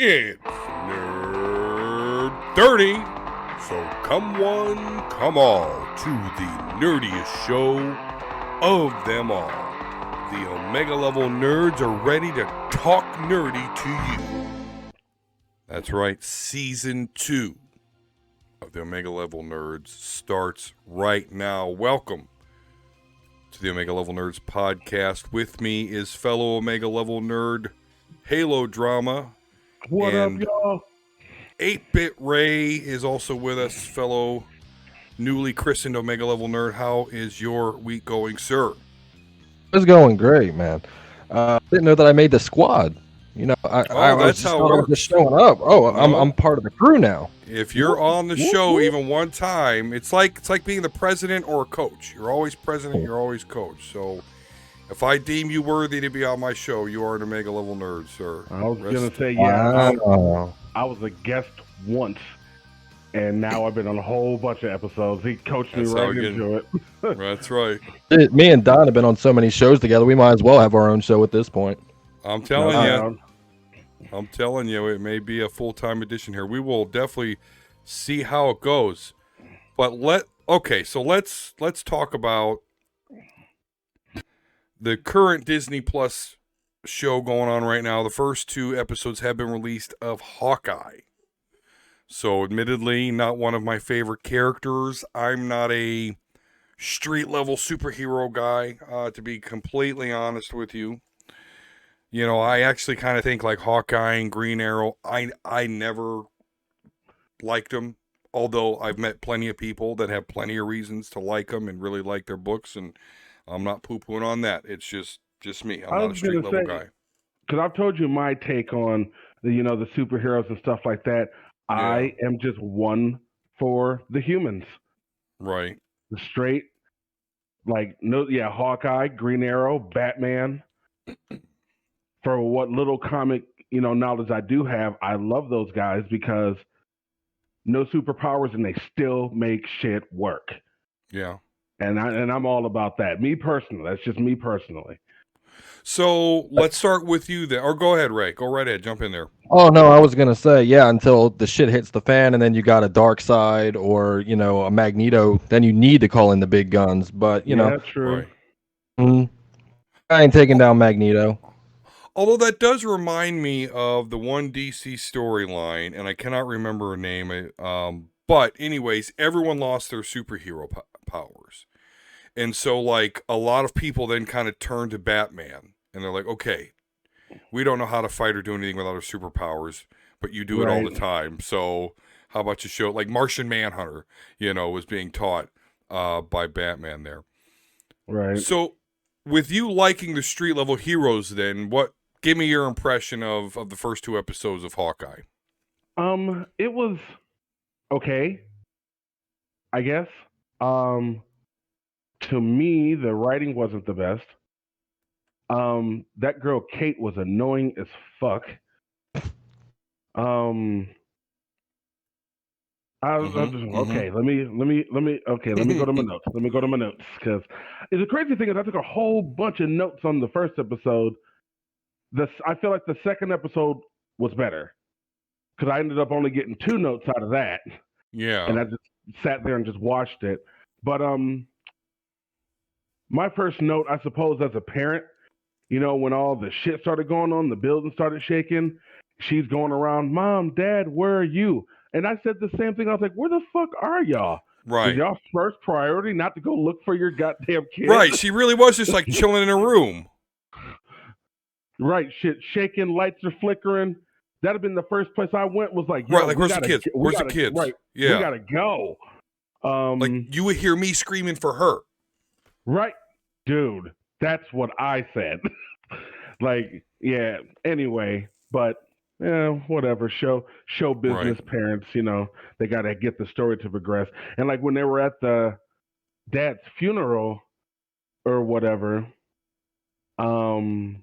It's Nerd 30, so come one, come all to the nerdiest show of them all. The Omega Level Nerds are ready to talk nerdy to you. That's right, Season 2 of the Omega Level Nerds starts right now. Welcome to the Omega Level Nerds podcast. With me is fellow Omega Level Nerd Halo Drama. What up, y'all? 8-Bit Ray is also with us, fellow newly christened Omega Level Nerd. How is your week going, sir? It's going great, man. Didn't know that I made the squad. You know, I that's how it works. Just showing up. Oh, No. I'm part of the crew now. If you're on the show even one time, it's like being the president or a coach. You're always president, you're always coach. So if I deem you worthy to be on my show, you are an Omega Level Nerd, sir. I was going to say, yeah, Wow. I was a guest once, and now I've been on a whole bunch of episodes. He coached me That's right how you into it. That's right. Me and Don have been on so many shows together. We might as well have our own show at this point. I'm telling you, it may be a full-time edition here. We will definitely see how it goes. But let's talk about the current Disney Plus show going on right now. The first 2 episodes have been released of Hawkeye. So admittedly, not one of my favorite characters. I'm not a street-level superhero guy, to be completely honest with you. You know, I actually kind of think like Hawkeye and Green Arrow, I never liked them. Although I've met plenty of people that have plenty of reasons to like them and really like their books, and I'm not poo-pooing on that. It's just me. I'm not a street-level guy. Because I've told you my take on the superheroes and stuff like that. Yeah. I am just one for the humans. Right. The straight, Hawkeye, Green Arrow, Batman. For what little comic, knowledge I do have, I love those guys because no superpowers and they still make shit work. Yeah. And I'm all about that. Me personally, that's just me personally. So let's start with you then. Or go ahead, Ray. Go right ahead. Jump in there. Oh, no, I was going to say, yeah, until the shit hits the fan and then you got a dark side or, a Magneto, then you need to call in the big guns. But, that's true. Right. I ain't taking down Magneto. Although that does remind me of the one DC storyline, and I cannot remember her name. But anyways, everyone lost their superhero powers. And so, like, a lot of people then kind of turn to Batman. And they're like, okay, we don't know how to fight or do anything without our superpowers, but you do it all the time. So how about you show it? Like Martian Manhunter, was being taught by Batman there. Right. So with you liking the street level heroes then, give me your impression of the first 2 episodes of Hawkeye. It was okay, I guess. To me, the writing wasn't the best. That girl Kate was annoying as fuck. Okay. Let me go to my notes. Because the crazy thing is, I took a whole bunch of notes on the first episode. I feel like the second episode was better because I ended up only getting 2 notes out of that. Yeah, and I just sat there and just watched it. But my first note, I suppose, as a parent, when all the shit started going on, the building started shaking. She's going around, Mom, Dad, where are you? And I said the same thing. I was like, where the fuck are y'all? right. Is y'all first priority not to go look for your goddamn kid? Right, she really was just like chilling in a room. Right, shit shaking, lights are flickering. That'd have been the first place I went. Was like, right, like where's the kids? Where's the kids? Right, yeah, we gotta go. Like you would hear me screaming for her. Right, dude. That's what I said. Like, yeah. Anyway, but whatever. Show business parents. They gotta get the story to progress. And like when they were at the dad's funeral or whatever, and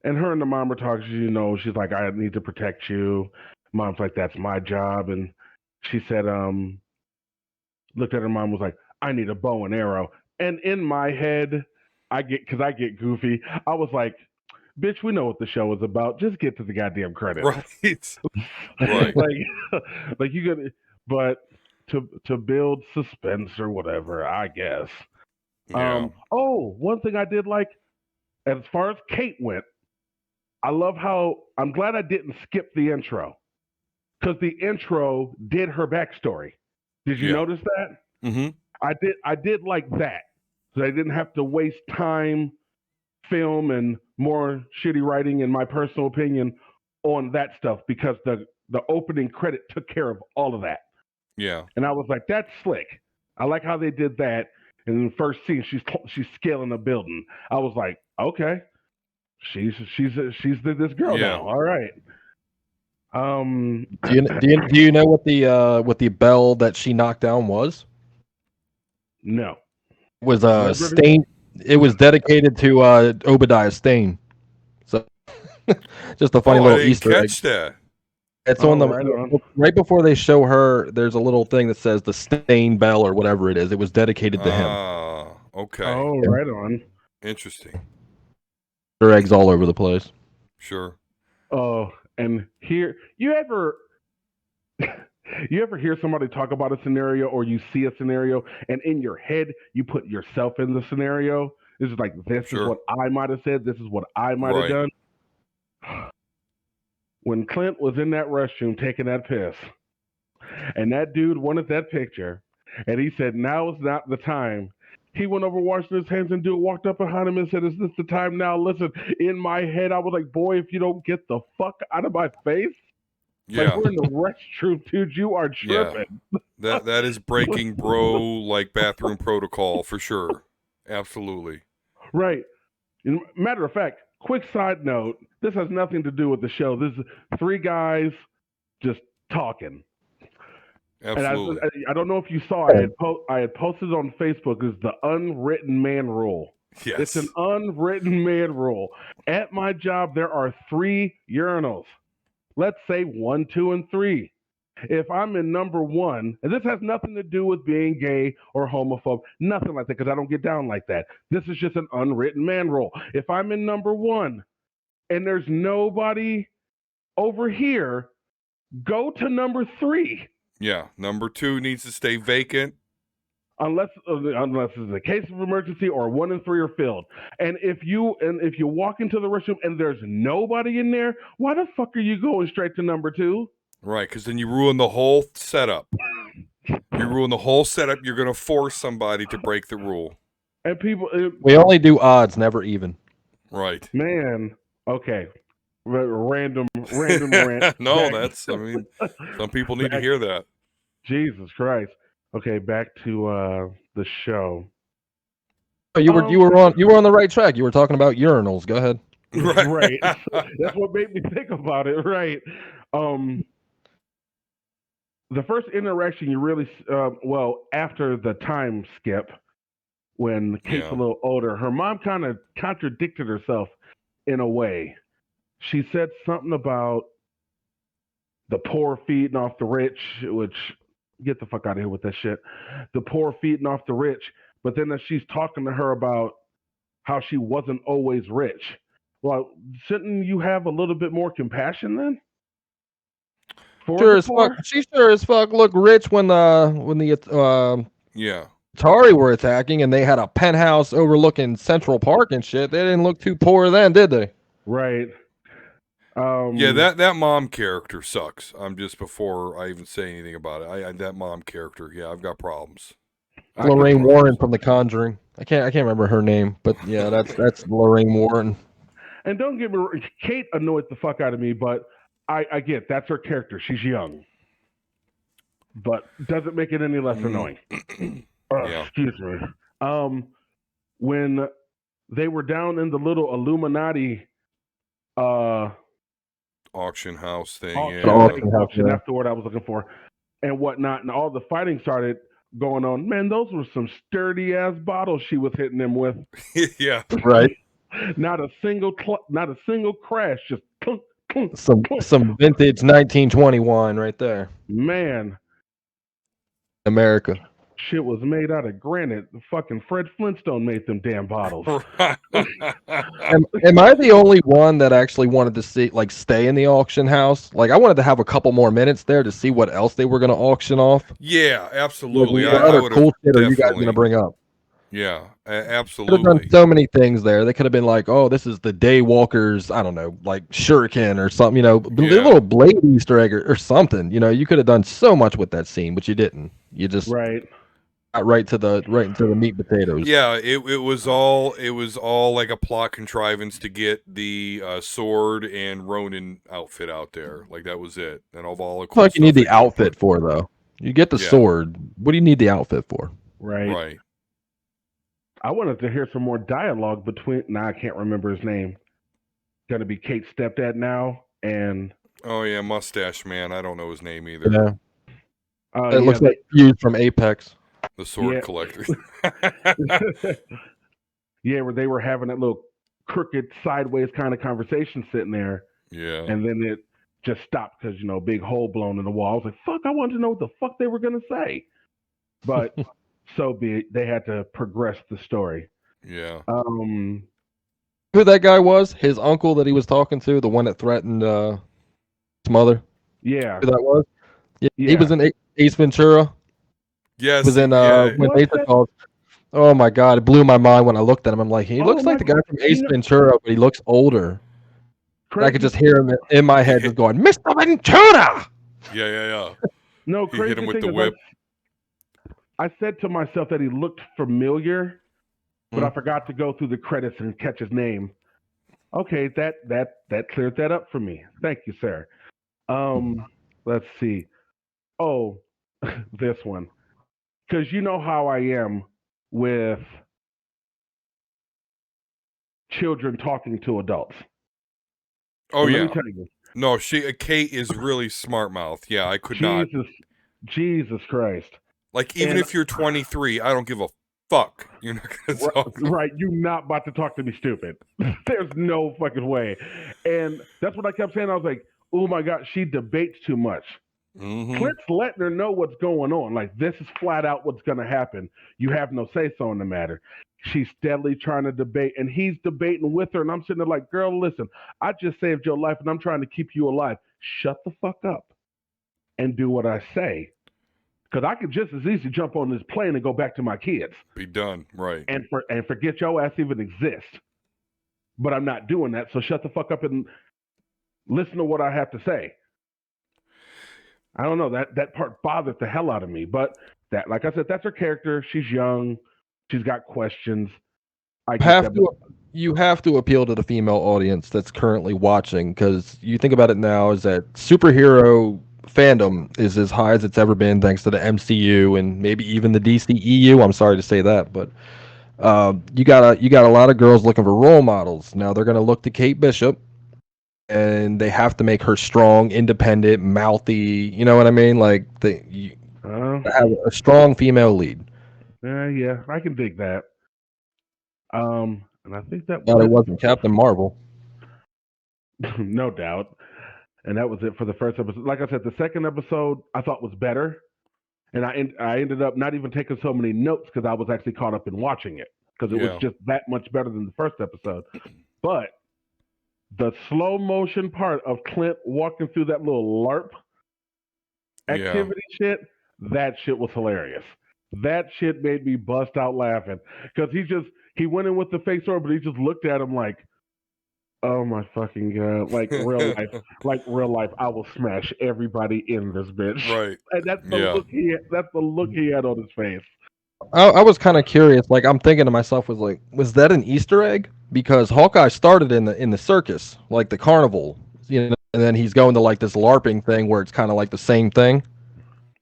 her and the mom were talking. She's like, I need to protect you. Mom's like, that's my job. And she said, looked at her mom, was like, I need a bow and arrow. And in my head, I get goofy. I was like, bitch, we know what the show is about. Just get to the goddamn credits. Right. Right. like you got, but to build suspense or whatever, I guess. Yeah. One thing I did like, as far as Kate went, I love how I'm glad I didn't skip the intro, because the intro did her backstory. Did you notice that? Mm-hmm. I did like that, so I didn't have to waste time, film, and more shitty writing, in my personal opinion, on that stuff, because the opening credit took care of all of that. Yeah. And I was like, that's slick. I like how they did that. And in the first scene, she's scaling a building. I was like, okay, she's this girl now. All right. Do you know what the bell that she knocked down was? No. It was Stain. It was dedicated to Obadiah Stane. So just a funny little Easter egg. Catch that. It's on the right before they show her. There's a little thing that says the Stain bell or whatever it is. It was dedicated to him. Okay. Oh, right on. Interesting. Easter eggs all over the place. Sure. Oh, and here you ever hear somebody talk about a scenario, or you see a scenario, and in your head you put yourself in the scenario? This is like, this is what I might have said. This is what I might have done. When Clint was in that restroom taking that piss, and that dude wanted that picture, and he said, now is not the time. He went over, washed his hands, and dude walked up behind him and said, is this the time now? Listen, in my head, I was like, boy, if you don't get the fuck out of my face. Yeah. Like, we're in the restroom, dude. You are tripping. Yeah. That is breaking bro, like, bathroom protocol for sure. Absolutely. Right. Matter of fact, quick side note, this has nothing to do with the show. This is three guys just talking. Absolutely. And I don't know if you saw, I had posted on Facebook, is the unwritten man rule. Yes. It's an unwritten man rule. At my job, there are 3 urinals. Let's say 1, 2, and 3. If I'm in number 1, and this has nothing to do with being gay or homophobe, nothing like that, because I don't get down like that. This is just an unwritten man rule. If I'm in number 1 and there's nobody over here, go to number 3. Yeah, number 2 needs to stay vacant. Unless it's a case of emergency or 1 and 3 are filled. And if you walk into the restroom and there's nobody in there, why the fuck are you going straight to number 2? Right, because then you ruin the whole setup. You ruin the whole setup. You're going to force somebody to break the rule. And people, we only do odds, never even. Right. Man. Okay. Random rant. No, some people need to hear that. Jesus Christ. Okay, back to the show. Oh, you were on the right track. You were talking about urinals. Go ahead. Right. That's what made me think about it. Right. The first interaction you really after the time skip, when Kate's a little older, her mom kind of contradicted herself in a way. She said something about the poor feeding off the rich, which, get the fuck out of here with that shit. The poor feeding off the rich. But then as she's talking to her about how she wasn't always rich, well, shouldn't you have a little bit more compassion then? Sure as fuck. She sure as fuck looked rich when the Atari were attacking and they had a penthouse overlooking Central Park and shit. They didn't look too poor then, did they? Right. That mom character sucks. I'm just, before I even say anything about it, that mom character, I've got problems. Lorraine Warren from The Conjuring. I can't remember her name, but yeah, that's Lorraine Warren. And don't get me wrong, Kate annoyed the fuck out of me, but I get that's her character. She's young, but doesn't make it any less annoying. Excuse me. When they were down in the little Illuminati auction house thing, auction, that's the word I was looking for, and whatnot, and all the fighting started going on. Man, those were some sturdy ass bottles she was hitting them with. Yeah, right. Not a single crash, just clunk, clunk, some clunk. Some vintage 1921 right there. Man, America. shit was made out of granite. Fucking Fred Flintstone made them damn bottles. Am I the only one that actually wanted to see, like, stay in the auction house? Like, I wanted to have a couple more minutes there to see what else they were going to auction off. Yeah, absolutely. What other cool shit are you guys going to bring up? Yeah, Could absolutely. have done so many things there. They could have been like, oh, this is the Daywalkers, I don't know, like Shuriken or something, a little Blade Easter egg or something. You could have done so much with that scene, but you didn't. You just got right into the meat potatoes. Yeah, it was all like a plot contrivance to get the sword and Ronin outfit out there. Like that was it. And all the cool like you need the outfit for though. You get the sword. What do you need the outfit for? Right. I wanted to hear some more dialogue between. Now I can't remember his name. Gonna be Kate's stepdad now, and oh yeah, Mustache Man. I don't know his name either. Yeah. It looks like Fuse from Apex. The sword collector. Yeah, where they were having that little crooked, sideways kind of conversation sitting there. Yeah. And then it just stopped because big hole blown in the wall. I was like, "Fuck!" I wanted to know what the fuck they were gonna say, but. So be it. They had to progress the story. Yeah. Who that guy was? His uncle that he was talking to, the one that threatened his mother. Yeah. Who that was? Yeah. He was in Ace Ventura. Yes. He was in when Nature Calls. Oh my god! It blew my mind when I looked at him. I'm like, he looks like the guy from Ace Ventura, but he looks older. I could just hear him in my head just going, "Mr. Ventura." Yeah. No, he hit him with the whip. I said to myself that he looked familiar, but I forgot to go through the credits and catch his name. Okay, that cleared that up for me. Thank you, sir. Let's see. Oh, this one. Because you know how I am with children talking to adults. Oh, yeah. Let me tell you. No, Kate is really smart mouth. Yeah, I could not. Jesus Christ. Like, even if you're 23, I don't give a fuck. You're not going to talk. Right, you're not about to talk to me stupid. There's no fucking way. And that's what I kept saying. I was like, oh my God, she debates too much. Mm-hmm. Clint's letting her know what's going on. Like, this is flat out what's going to happen. You have no say-so in the matter. She's steadily trying to debate, and he's debating with her, and I'm sitting there like, girl, listen, I just saved your life, and I'm trying to keep you alive. Shut the fuck up and do what I say. Because I could just as easily jump on this plane and go back to my kids. Be done, right. And forget your ass even exists. But I'm not doing that, so shut the fuck up and listen to what I have to say. I don't know, that part bothered the hell out of me. But that, like I said, that's her character. She's young. She's got questions. You have to appeal to the female audience that's currently watching, because you think about it now is that superhero fandom is as high as it's ever been thanks to the MCU and maybe even the DCEU. I'm sorry to say that, but you got a lot of girls looking for role models. Now they're going to look to Kate Bishop, and they have to make her strong, independent, mouthy. You know what I mean? Like have a strong female lead. Yeah, I can dig that. And I think that it wasn't Captain Marvel. No doubt. And that was it for the first episode. Like I said, the second episode I thought was better. And I ended up not even taking so many notes because I was actually caught up in watching it. Because it was just that much better than the first episode. But the slow motion part of Clint walking through that little LARP activity shit, that shit was hilarious. That shit made me bust out laughing. Because he went in with the fake sword, but he just looked at him like, oh my fucking God. Like real life, I will smash everybody in this bitch. Right. And that's the look he had on his face. I was kind of curious. Like, I'm thinking to myself, was that an Easter egg? Because Hawkeye started in the circus, like the carnival, and then he's going to like this LARPing thing where it's kind of like the same thing.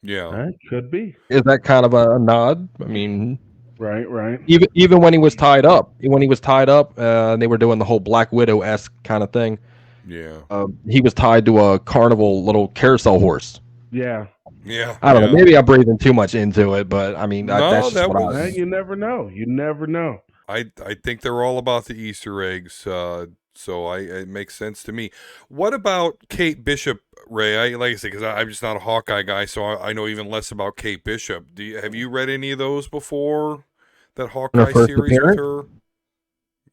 Yeah. That could be. Is that kind of a nod? I mean, right. Even when he was tied up, and they were doing the whole Black Widow-esque kind of thing. Yeah. He was tied to a carnival little carousel horse. Yeah. I don't know. Maybe I'm breathing too much into it, but I mean, that's just what I... You never know. I think they're all about the Easter eggs, so it makes sense to me. What about Kate Bishop Ray, like I said, because I'm just not a Hawkeye guy, so I know even less about Kate Bishop. Have you read any of those before? That Hawkeye series with her?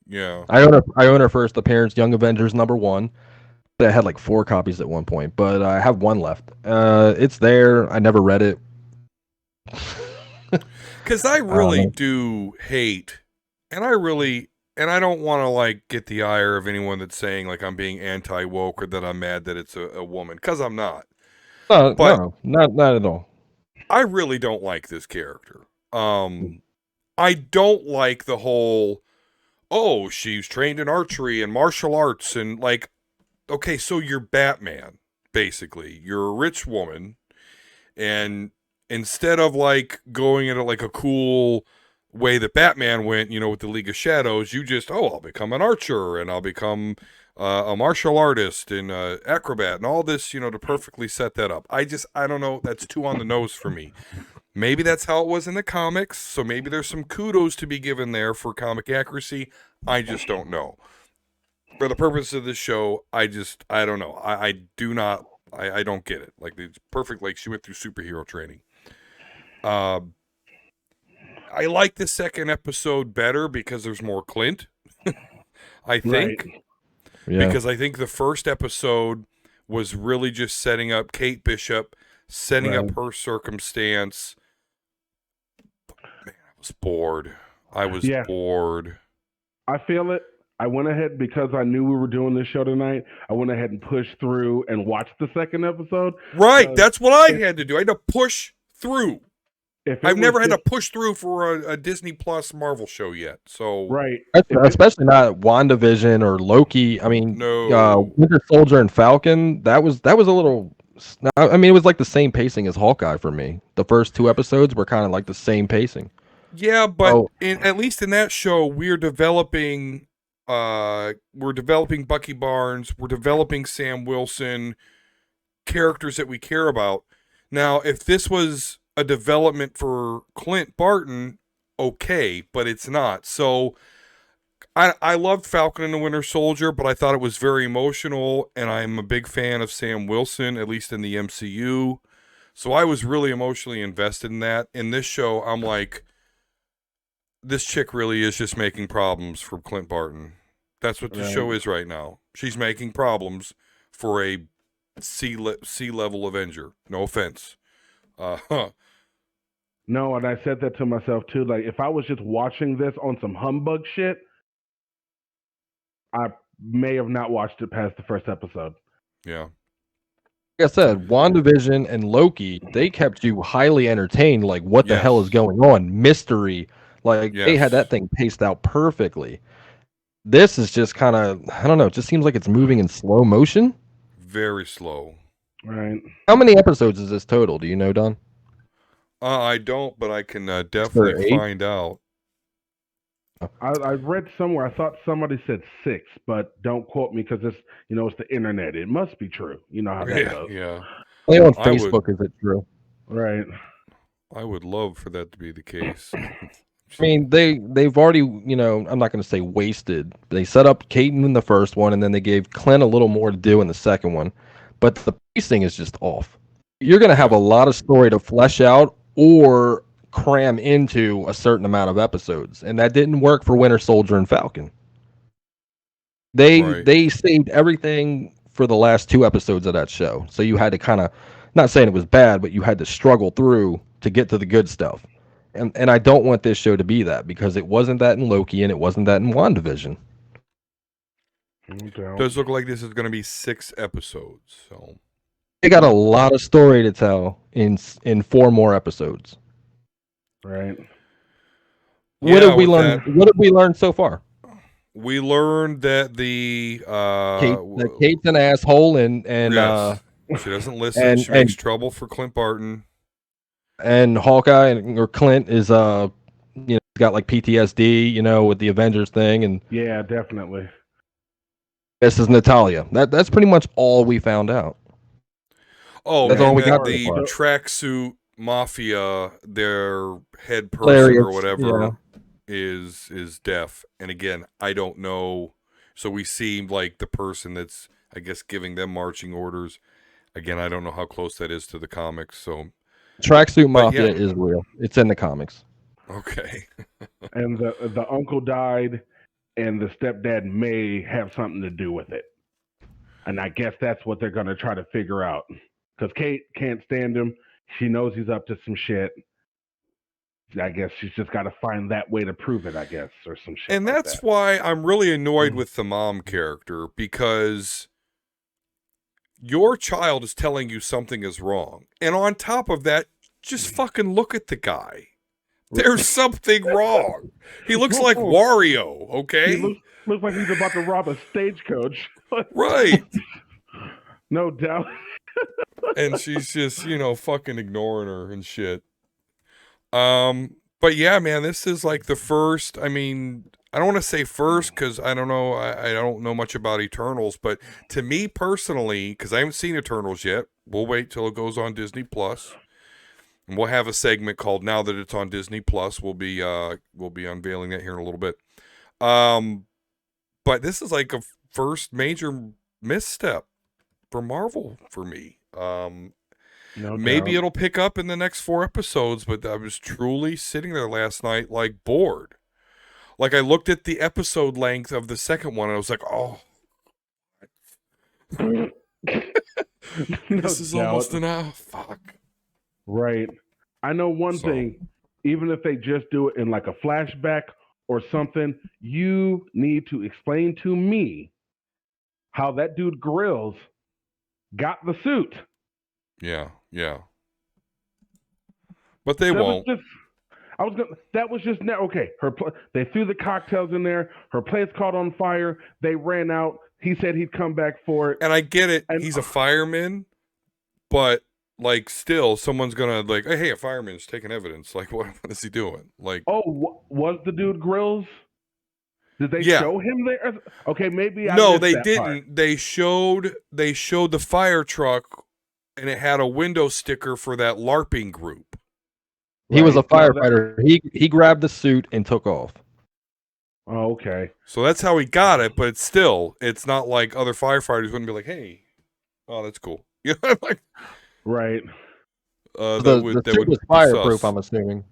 Yeah. I own her first appearance, Young Avengers #1. I had like 4 copies at one point, but I have one left. It's there. I never read it. Because I really do hate, and I don't want to like get the ire of anyone that's saying like I'm being anti-woke or that I'm mad that it's a woman, because I'm not. No, not at all. I really don't like this character. I don't like the whole, oh, she's trained in archery and martial arts and like, okay, so you're Batman, basically. You're a rich woman, and instead of like going into like a cool way that Batman went, with the League of Shadows, you just, I'll become an archer and I'll become a martial artist and acrobat and all this, to perfectly set that up. I don't know. That's too on the nose for me. Maybe that's how it was in the comics, so maybe there's some kudos to be given there for comic accuracy. I just don't know. For the purpose of this show, I don't know. I don't get it. Like, it's perfect. Like, she went through superhero training. I like the second episode better because there's more Clint. I think. Right. Yeah. Because I think the first episode was really just setting up Kate Bishop, setting up her circumstance. Man, I was bored. I was bored. I feel it. I went ahead, because I knew we were doing this show tonight, I went ahead and pushed through and watched the second episode. Right. That's what I had to do. I had to push through. I've never had to push through for a Disney Plus Marvel show yet. So right, especially not WandaVision or Loki. I mean, no. Winter Soldier and Falcon. That was a little. I mean, it was like the same pacing as Hawkeye for me. The first 2 episodes were kind of like the same pacing. Yeah, but at least in that show, we're developing Bucky Barnes. We're developing Sam Wilson, characters that we care about. Now, if this was a development for Clint Barton, okay, but it's not. So I loved Falcon and the Winter Soldier, but I thought it was very emotional, and I'm a big fan of Sam Wilson, at least in the MCU. So I was really emotionally invested in that. In this show, I'm like, this chick really is just making problems for Clint Barton. That's what the show is right now. She's making problems for a C-level Avenger. No offense. No, and I said that to myself too. Like, if I was just watching this on some humbug shit, I may have not watched it past the first episode. Yeah. Like I said, WandaVision and Loki, they kept you highly entertained. Like, what the hell is going on? Mystery. Like, they had that thing paced out perfectly. This is just kind of, I don't know, it just seems like it's moving in slow motion. Very slow. Right. How many episodes is this total? Do you know, Don? I don't, but I can definitely find out. I read somewhere, I thought somebody said 6, but don't quote me, because it's the internet. It must be true. You know how that goes. Yeah. Only on Facebook is it true. Right. I would love for that to be the case. I mean, they've already, I'm not going to say wasted. They set up Caden in the first one, and then they gave Clint a little more to do in the second one. But the pacing is just off. You're going to have a lot of story to flesh out or cram into a certain amount of episodes, and that didn't work for Winter Soldier and Falcon. They saved everything for the last 2 episodes of that show, so you had to kind of, not saying it was bad, but you had to struggle through to get to the good stuff. And I don't want this show to be that, because it wasn't that in Loki and it wasn't that in WandaVision. It does look like this is going to be 6 episodes, so they got a lot of story to tell in 4 more episodes. Right. What did we learn? What did we learn so far? We learned that Kate's an asshole, and she doesn't listen. She makes trouble for Clint Barton. And Hawkeye or Clint is got like PTSD, with the Avengers thing, and yeah, definitely. This is Natalia. That's pretty much all we found out. Oh, that's all we got. The tracksuit mafia, their head person or whatever, is deaf. And again, I don't know. So we see like the person that's, I guess, giving them marching orders. Again, I don't know how close that is to the comics. So, Tracksuit Mafia is real. It's in the comics. Okay. And the uncle died, and the stepdad may have something to do with it. And I guess that's what they're going to try to figure out. Because Kate can't stand him. She knows he's up to some shit. I guess she's just got to find that way to prove it, I guess, or some shit. And like that's that. why I'm really annoyed with the mom character, because your child is telling you something is wrong. And on top of that, just fucking look at the guy. There's something wrong. He looks like Wario, okay? He looks like he's about to rob a stagecoach. Right. No doubt. And she's just, fucking ignoring her and shit. But yeah, man, this is like the first, I don't want to say first because I don't know, I don't know much about Eternals, but to me personally, because I haven't seen Eternals yet, we'll wait till it goes on Disney Plus. And we'll have a segment called Now That It's on Disney Plus. We'll be unveiling that here in a little bit. But this is like a first major misstep for Marvel for me. Maybe it'll pick up in the next 4 episodes, but I was truly sitting there last night like bored. Like I looked at the episode length of the second one and I was like, oh. This is almost an hour. Fuck. Right. I know one thing. Even if they just do it in like a flashback or something, you need to explain to me how that dude Grills got the suit. Yeah. But they won't. That was just okay. They threw the cocktails in there. Her place caught on fire. They ran out. He said he'd come back for it. And I get it. He's a fireman, but like still someone's gonna like, hey, a fireman's taking evidence. Like what is he doing? Like, was the dude Grills? Did they show him there? Okay, maybe no, they didn't. Part. They showed the fire truck, and it had a window sticker for that LARPing group. He was a firefighter. He grabbed the suit and took off. Oh, okay. So that's how he got it, but still, it's not like other firefighters wouldn't be like, "Hey, oh, that's cool." You know, like, right. The suit was fireproof, I'm assuming.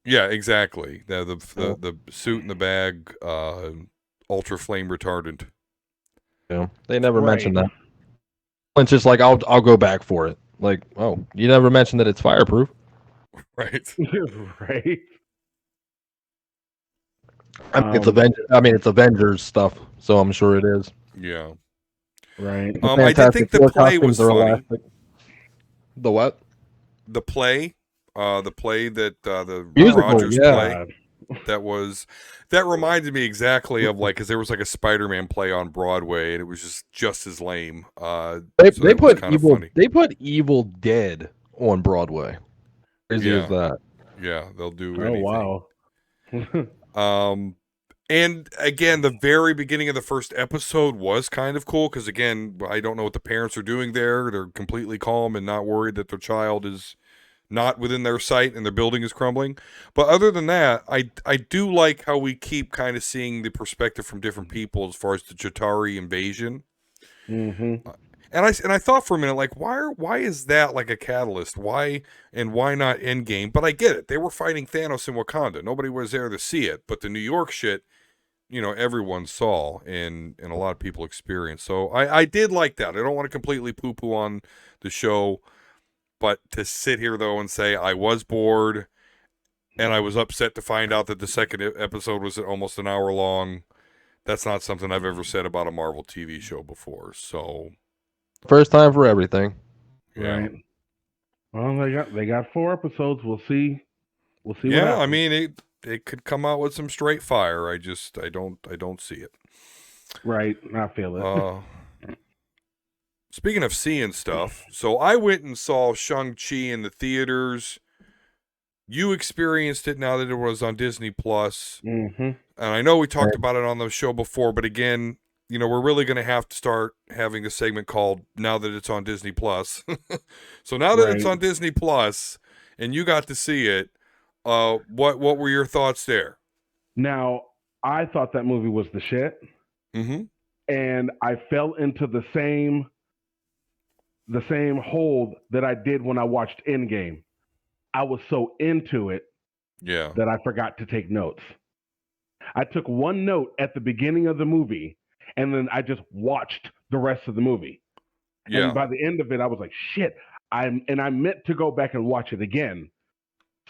Yeah, exactly. The suit and the bag, ultra flame retardant. Yeah, they never mentioned that. It's just like I'll go back for it. Like, oh, you never mentioned that it's fireproof. Right. Right. It's Avengers stuff, so I'm sure it is. Yeah. Right. I did think the play was funny. Elastic. The what? The play. The play that the musical, Rogers play. That reminded me exactly of like, because there was like a Spider-Man play on Broadway, and it was just as lame. They put Evil Dead on Broadway. Crazy as that. Yeah, they'll do anything. Wow. And again, the very beginning of the first episode was kind of cool because again, I don't know what the parents are doing there. They're completely calm and not worried that their child is not within their sight and their building is crumbling. But other than that, I do like how we keep kind of seeing the perspective from different people as far as the Chitauri invasion. Mm-hmm. And I thought for a minute, like, why is that like a catalyst? Why not Endgame? But I get it. They were fighting Thanos in Wakanda. Nobody was there to see it. But the New York shit, everyone saw and a lot of people experienced. So I did like that. I don't want to completely poo-poo on the show. But to sit here, though, and say I was bored and I was upset to find out that the second episode was almost an hour long, that's not something I've ever said about a Marvel TV show before. So... First time for everything. Yeah. Right. Well, they got 4 episodes. We'll see. Yeah, I mean, it could come out with some straight fire. I don't see it. Right. I feel it. Speaking of seeing stuff, so I went and saw Shang-Chi in the theaters. You experienced it now that it was on Disney Plus. Mm-hmm. And I know we talked about it on the show before, but again, we're really going to have to start having a segment called Now That It's on Disney Plus. So now that it's on Disney Plus and you got to see it, what were your thoughts there? Now, I thought that movie was the shit. Mm-hmm. And I fell into the same the same hold that I did when I watched Endgame. I was so into it that I forgot to take notes. I took one note at the beginning of the movie, and then I just watched the rest of the movie. Yeah. And by the end of it, I was like, shit. I meant to go back and watch it again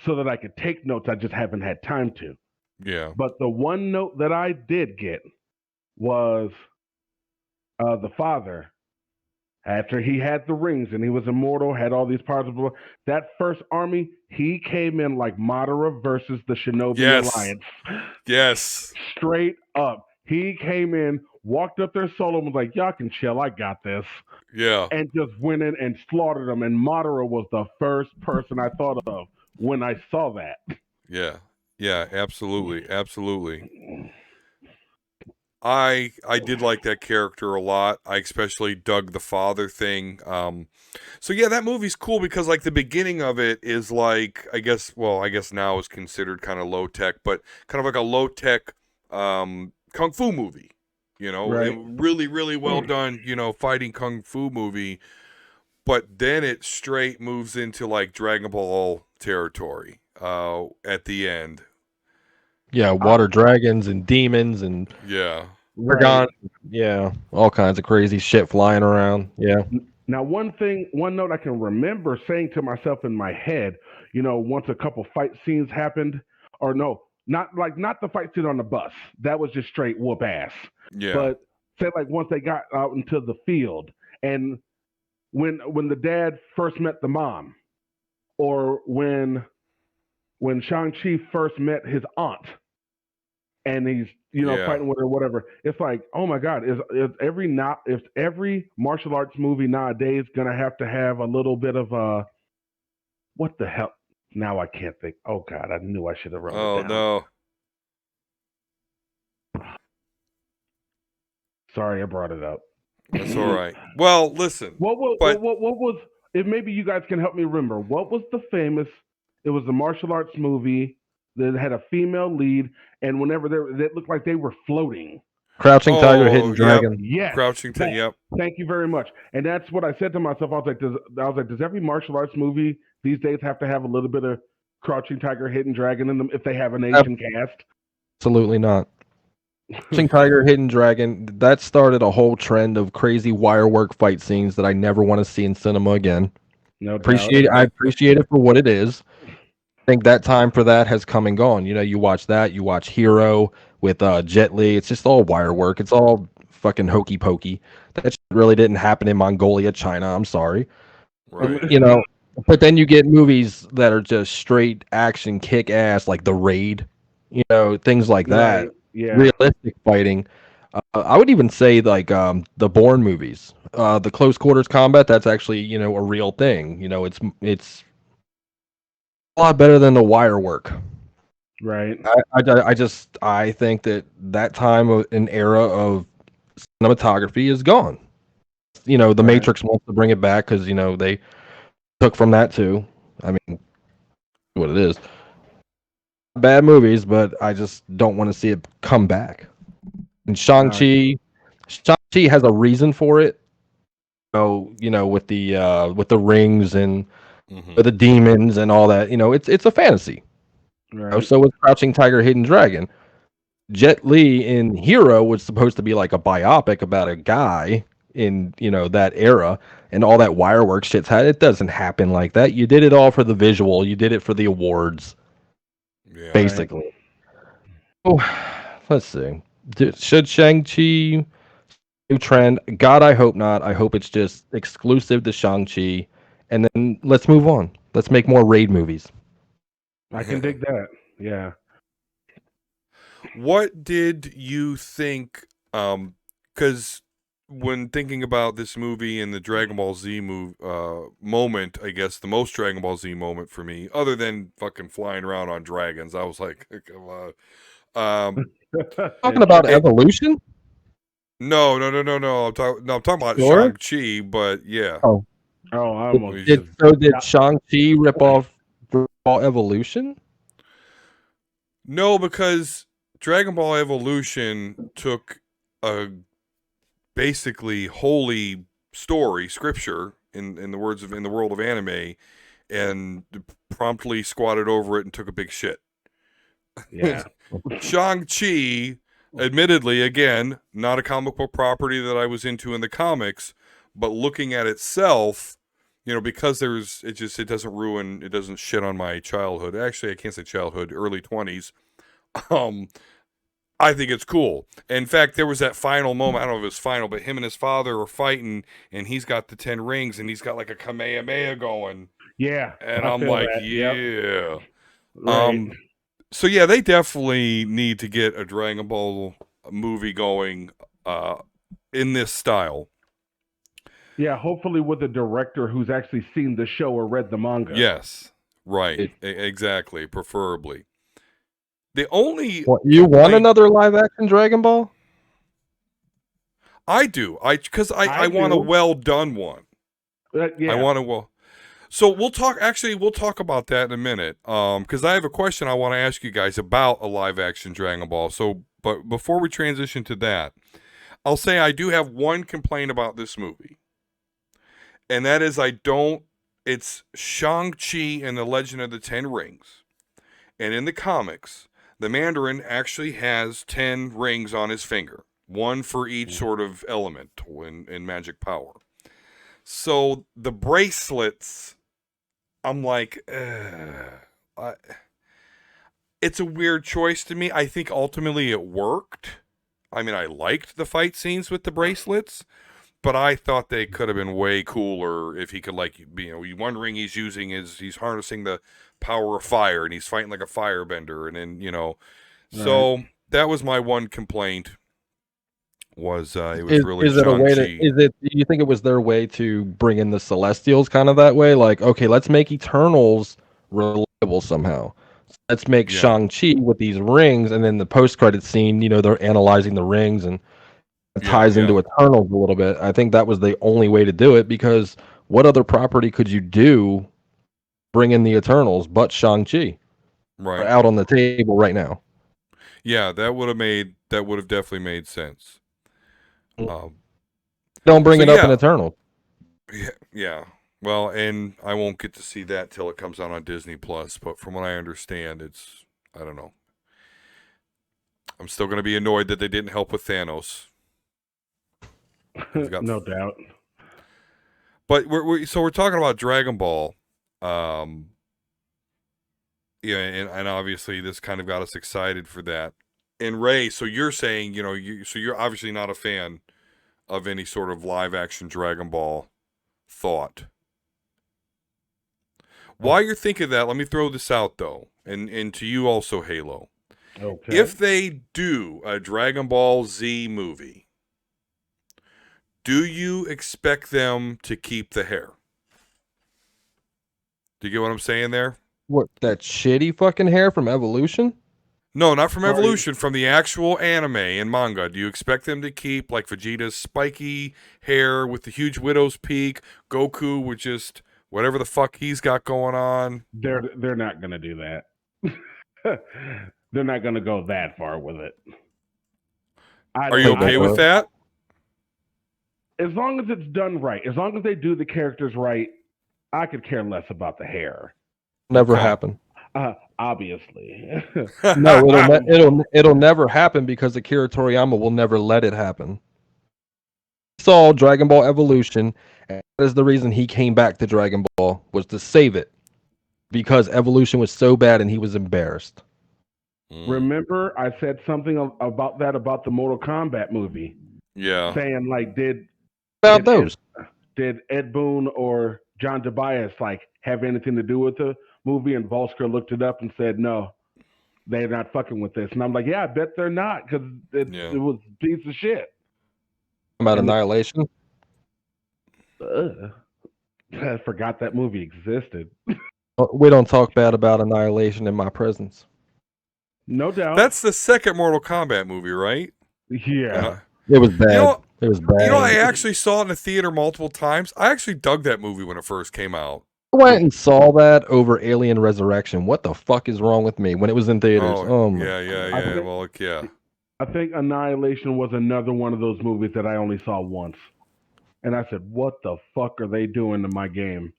so that I could take notes. I just haven't had time to. Yeah. But the one note that I did get was the father, after he had the rings and he was immortal, had all these powers, that first army, he came in like Madara versus the Shinobi Alliance. Yes. Straight up. He came in, walked up there solo, and was like, y'all can chill, I got this. Yeah. And just went in and slaughtered them. And Madara was the first person I thought of when I saw that. Yeah. Yeah, absolutely. Absolutely. I did like that character a lot. I especially dug the father thing. So yeah, that movie's cool because like the beginning of it is like, I guess now is considered kind of low tech, but kind of like a low tech kung fu movie. You know, right. Really, really well done, fighting kung fu movie. But then it straight moves into like Dragon Ball territory at the end. Yeah, water dragons and demons and right. Yeah, all kinds of crazy shit flying around. Yeah. Now, one note I can remember saying to myself in my head, once a couple fight scenes happened, or no, not the fight scene on the bus. That was just straight whoop ass. Yeah. But say like once they got out into the field, and when the dad first met the mom, or when Shang-Chi first met his aunt, and he's fighting with her, whatever. It's like, oh my God, is every martial arts movie nowadays gonna have to have a little bit of what the hell? Now I can't think. Oh God, I knew I should have wrote it down. Oh no. Sorry, I brought it up. That's all right. Well, listen. What was? If maybe you guys can help me remember, what was the famous? It was the martial arts movie that had a female lead, and whenever they looked like they were floating. Crouching Tiger, Hidden Dragon. Yes. Crouching Tiger. Yep. Thank you very much. And that's what I said to myself. I was like, does every martial arts movie these days have to have a little bit of Crouching Tiger, Hidden Dragon in them if they have an Asian cast? Absolutely not. Crouching Tiger, Hidden Dragon. That started a whole trend of crazy wire work fight scenes that I never want to see in cinema again. No doubt. I appreciate it for what it is. I think that time for that has come and gone. You watch that. You watch Hero with Jet Li. It's just all wire work. It's all fucking hokey pokey. That shit really didn't happen in Mongolia, China. I'm sorry. Right. But then you get movies that are just straight action, kick ass, like The Raid. Things like that. Right. Yeah. Realistic fighting. I would even say like the Bourne movies. The close quarters combat. That's actually a real thing. It's a lot better than the wire work. Right. I think that time of an era of cinematography is gone. The Matrix wants to bring it back because they took from that too. I mean, what it is. Bad movies, but I just don't want to see it come back. And Shang-Chi has a reason for it. With the rings and the demons and all that. It's a fantasy. Right. So with Crouching Tiger, Hidden Dragon, Jet Li in Hero was supposed to be like a biopic about a guy in that era, and all that wire work shit's had. It doesn't happen like that. You did it all for the visual. You did it for the awards. Yeah. Basically. Oh, let's see. Should Shang-Chi new trend? God, I hope not. I hope it's just exclusive to Shang-Chi, and then let's move on. Let's make more raid movies. I can dig that. Yeah. What did you think? Because when thinking about this movie and the Dragon Ball Z moment, I guess the most Dragon Ball Z moment for me, other than fucking flying around on dragons, I was like, talking about evolution? No. I'm talking about Shang-Chi, but yeah. Oh, I almost did Shang-Chi rip off Dragon Ball Evolution? No, because Dragon Ball Evolution took a basically holy story, scripture, in the world of anime, and promptly squatted over it and took a big shit. Yeah. Shang-Chi, admittedly, again, not a comic book property that I was into in the comics, but looking at itself, because it doesn't shit on my childhood. Actually, I can't say childhood, early 20s. I think it's cool. In fact, there was that final moment, I don't know if it was final, but him and his father are fighting, and he's got the 10 rings, and he's got like a Kamehameha going. Yeah. And I'm like, that. yeah. Yep. Right. So yeah, they definitely need to get a Dragon Ball movie going in this style. Yeah, hopefully with a director who's actually seen the show or read the manga. Yes, right, exactly, preferably. The only you want another live action Dragon Ball? I do, because I want a well done one. Yeah. I want a So we'll talk about that in a minute. Because I have a question I want to ask you guys about a live action Dragon Ball. So, but before we transition to that, I'll say I do have one complaint about this movie. And that is it's Shang-Chi and the Legend of the Ten Rings. And in the comics, the Mandarin actually has 10 rings on his finger. One for each sort of element in magic power. So the bracelets, I'm like, it's a weird choice to me. I think ultimately it worked. I mean, I liked the fight scenes with the bracelets, but I thought they could have been way cooler if he could, one ring he's using is he's harnessing the power of fire and he's fighting like a firebender, and then so that was my one complaint. It was really Shang-Chi. Do you think it was their way to bring in the Celestials kind of that way? Like, okay, let's make Eternals relatable somehow. Let's make Shang-Chi with these rings, and then the post-credit scene, they're analyzing the rings and it ties into Eternals a little bit. I think that was the only way to do it, because what other property could you do bring in the Eternals but Shang-Chi? Right. Out on the table right now. Yeah, that would have definitely made sense. Don't bring it up in Eternal. Yeah. Well, and I won't get to see that till it comes out on Disney Plus. But from what I understand, I don't know. I'm still going to be annoyed that they didn't help with Thanos. No doubt. But we're talking about Dragon Ball. And obviously this kind of got us excited for that. And Ray, so you're saying, so you're obviously not a fan of any sort of live action Dragon Ball thought. While you're thinking that, let me throw this out though, and to you also, Halo. Okay. If they do a Dragon Ball Z movie, do you expect them to keep the hair? Do you get what I'm saying there? What, that shitty fucking hair from Evolution? No, not from Evolution, from the actual anime and manga. Do you expect them to keep like Vegeta's spiky hair with the huge widow's peak, Goku with just whatever the fuck he's got going on? They're not gonna do that. They're not gonna go that far with it. Are you okay with that? As long as it's done right, as long as they do the characters right, I could care less about the hair. Never happen. Obviously. No, it'll never happen because Akira Toriyama will never let it happen. He saw Dragon Ball Evolution, and that is the reason he came back to Dragon Ball, was to save it, because Evolution was so bad and he was embarrassed. Remember, I said something about the Mortal Kombat movie. Yeah. Saying like, did Ed Boon or John Tobias have anything to do with the movie? And Volsker looked it up and said, no, they're not fucking with this. And I'm like, yeah, I bet they're not, because it was a piece of shit. About Annihilation? I forgot that movie existed. We don't talk bad about Annihilation in my presence. No doubt. That's the second Mortal Kombat movie, right? Yeah. It was bad. It was bad. I actually saw it in the theater multiple times. I actually dug that movie when it first came out. I went and saw that over Alien Resurrection. What the fuck is wrong with me when it was in theaters? I think Annihilation was another one of those movies that I only saw once. and I said, "What the fuck are they doing to my game?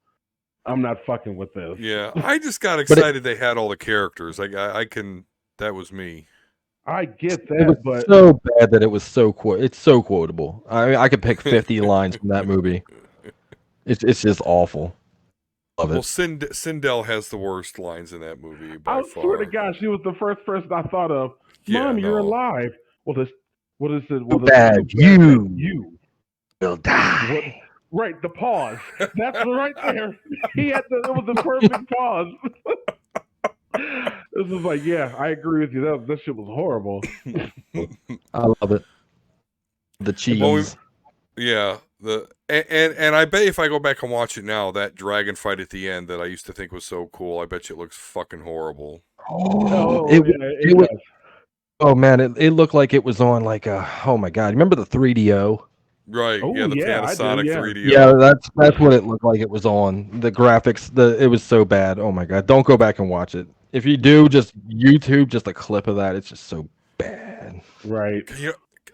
I'm not fucking with this." Yeah, I just got excited they had all the characters. I can. That was me. I get It was that, but so bad that it was it's so quotable. I mean, I could pick 50 lines from that movie. It's just awful. Love it. Well, Sindel has the worst lines in that movie by far. I swear to God, she was the first person I thought of. Mom, you're alive. Well, what is it? Well, bad. You will die. Right, the pause. That's right there. It was the perfect pause. This was like, yeah, I agree with you. That shit was horrible. I love it. The cheese. Well, and I bet if I go back and watch it now, that dragon fight at the end that I used to think was so cool, I bet you it looks fucking horrible. It was. Oh man, it looked like it was on like a. Oh my God, remember the 3DO? Right. Oh, the Panasonic 3DO. Yeah, that's what it looked like it was on. The graphics, it was so bad. Oh my God, don't go back and watch it. If you do, just YouTube just a clip of that. It's just so bad. Right.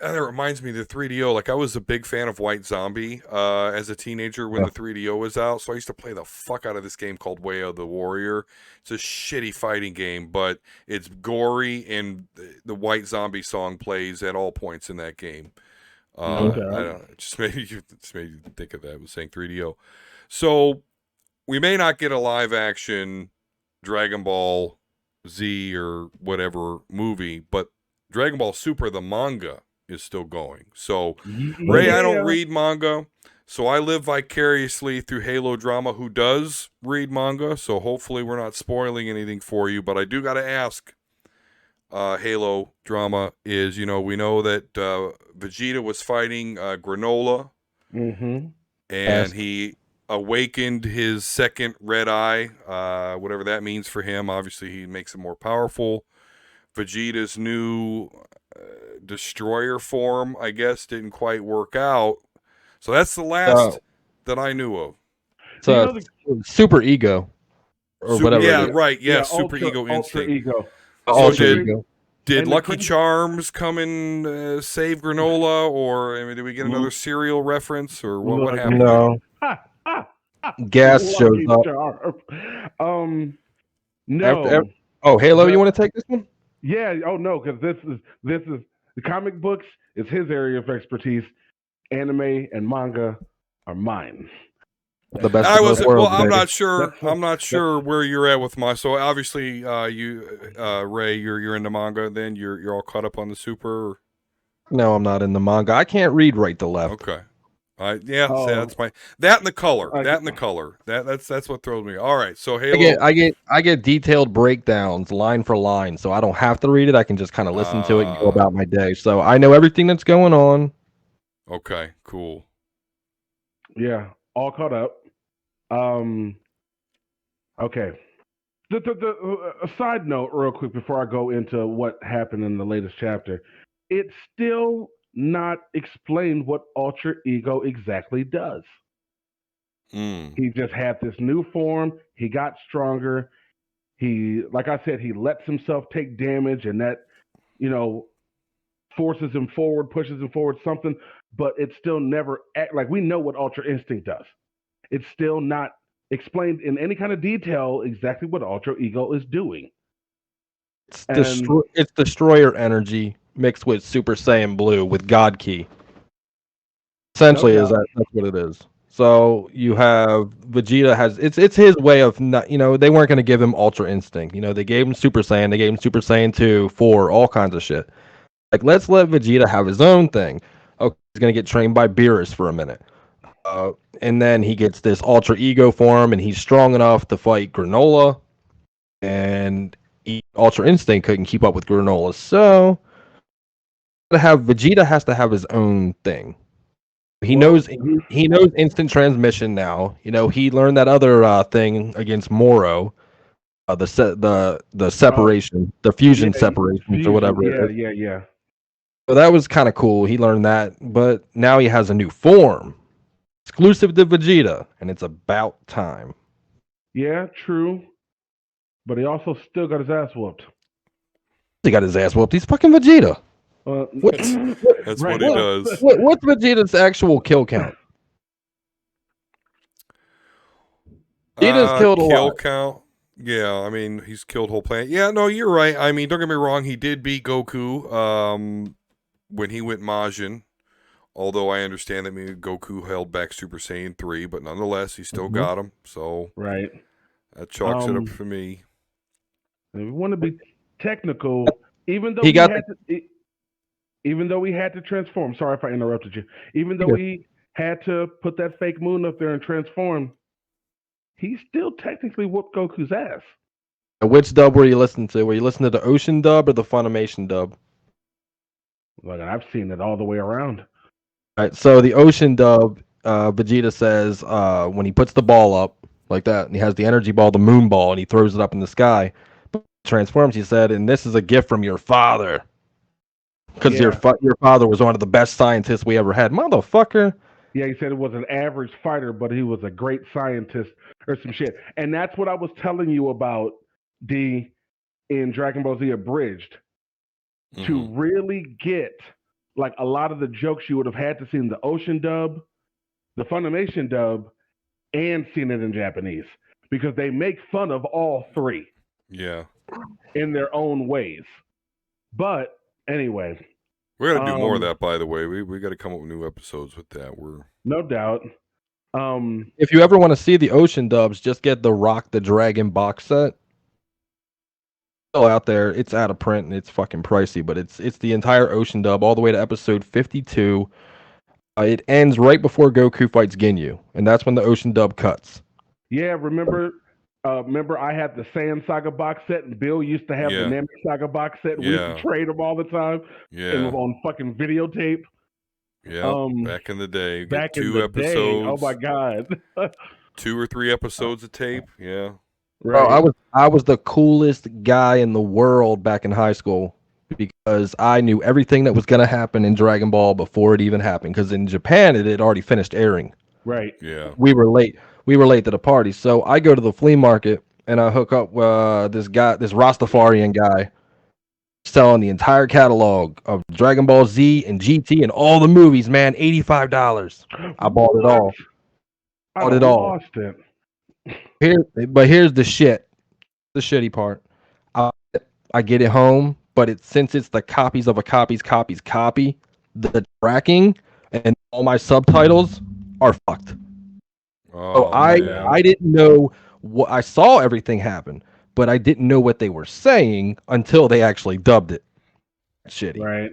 That reminds me of the 3DO. Like, I was a big fan of White Zombie as a teenager when the 3DO was out. So I used to play the fuck out of this game called Way of the Warrior. It's a shitty fighting game, but it's gory, and the White Zombie song plays at all points in that game. I don't know, it just made you think of that. I was saying 3DO. So we may not get a live action Dragon Ball Z or whatever movie, but Dragon Ball Super, the manga, is still going. So Ray, I don't read manga, so I live vicariously through Halo Drama, who does read manga. So hopefully we're not spoiling anything for you, but I do got to ask. Halo Drama is, we know that Vegeta was fighting Granola, and he awakened his second red eye, whatever that means for him. Obviously, he makes him more powerful. Vegeta's new destroyer form, I guess, didn't quite work out. So that's the last that I knew of. So super ego, or whatever. Yeah, right. Yeah, super ego instinct. Ego. So did Lucky Charms come and save Granola, or did we get another cereal reference, or what happened? No. Gas shows up. No. Halo, you want to take this one? Yeah. Oh no, because this is the comic books is his area of expertise. Anime and manga are mine. The best of both worlds, I'm not sure. I'm not sure where you're at with my. So obviously, you, Ray, you're into manga. Then you're all caught up on the Super. No, I'm not in the manga. I can't read right to left. Okay. That's my that and the color. That's what throws me. All right. So Halo. I get detailed breakdowns line for line, so I don't have to read it. I can just kind of listen to it and go about my day. So I know everything that's going on. Okay. Cool. Yeah. All caught up. Okay. A side note, real quick, before I go into what happened in the latest chapter, it's still not explained what Ultra Ego exactly does. He just had this new form. He got stronger. He, like I said, he lets himself take damage, and that, forces him forward, pushes him forward, something. But it's still never like we know what Ultra Instinct does. It's still not explained in any kind of detail exactly what Ultra Ego is doing. It's destroyer energy mixed with Super Saiyan Blue with God Key. Essentially, that's what it is. So you have Vegeta has it's his way of not, they weren't going to give him Ultra Instinct. They gave him Super Saiyan, they gave him Super Saiyan 2, 4, all kinds of shit. Like, let's let Vegeta have his own thing. Okay, he's going to get trained by Beerus for a minute. And then he gets this Ultra Ego form, and he's strong enough to fight Granola. And Ultra Instinct couldn't keep up with Granola. So Vegeta has to have his own thing. He knows instant transmission now. He learned that other thing against Moro, the separation, the fusion separations or whatever. Yeah. So that was kind of cool. He learned that, but now he has a new form, exclusive to Vegeta, and it's about time. Yeah, true. But he also still got his ass whooped. He got his ass whooped. He's fucking Vegeta. That's what he does. What's Vegeta's actual kill count? Vegeta's killed a lot. Count. Yeah, I mean, he's killed whole planet. Yeah, no, you're right. I mean, don't get me wrong. He did beat Goku when he went Majin. Although I understand that maybe Goku held back Super Saiyan 3, but nonetheless, he still got him. So right, that chalks it up for me. If we want to be technical, even though he had to transform. Sorry if I interrupted you. Even though he had to put that fake moon up there and transform, he still technically whooped Goku's ass. Which dub were you listening to? Were you listening to the Ocean dub or the Funimation dub? Like, I've seen it all the way around. All right, so the Ocean dub, Vegeta says when he puts the ball up like that, and he has the energy ball, the moon ball, and he throws it up in the sky, transforms. He said, "And this is a gift from your father, because your father was one of the best scientists we ever had." Motherfucker. Yeah, he said it was an average fighter, but he was a great scientist or some shit. And that's what I was telling you about in Dragon Ball Z Abridged. To really get like a lot of the jokes you would have had to see in the Ocean dub, the Funimation dub, and seen it in Japanese. Because they make fun of all three. Yeah. In their own ways. But anyway. We got to do more of that, by the way. We got to come up with new episodes with that. No doubt. If you ever want to see the Ocean dubs, just get the Rock the Dragon box set. Still out there. It's out of print and it's fucking pricey, but it's the entire Ocean dub all the way to episode 52. It ends right before Goku fights Ginyu, and that's when the Ocean dub cuts. Yeah, remember I had the Saiyan Saga box set, and Bill used to have the Namek Saga box set. We used to trade them all the time. Yeah. On fucking videotape. Yeah. Back in the day. Back in two the episodes. Day. Oh my god. 2 or 3 episodes of tape. Yeah. Right. Bro, I was the coolest guy in the world back in high school because I knew everything that was going to happen in Dragon Ball before it even happened. Because in Japan, it had already finished airing. Right. Yeah. We were late. We were late to the party. So I go to the flea market and I hook up this Rastafarian guy selling the entire catalog of Dragon Ball Z and GT and all the movies, man. $85. I bought it all. Bought it all. Lost it. Here's the shit. The shitty part. I get it home, but since it's the copies of a copy, the tracking and all my subtitles are fucked. So I didn't know what I saw everything happen, but I didn't know what they were saying until they actually dubbed it. Shitty. Right.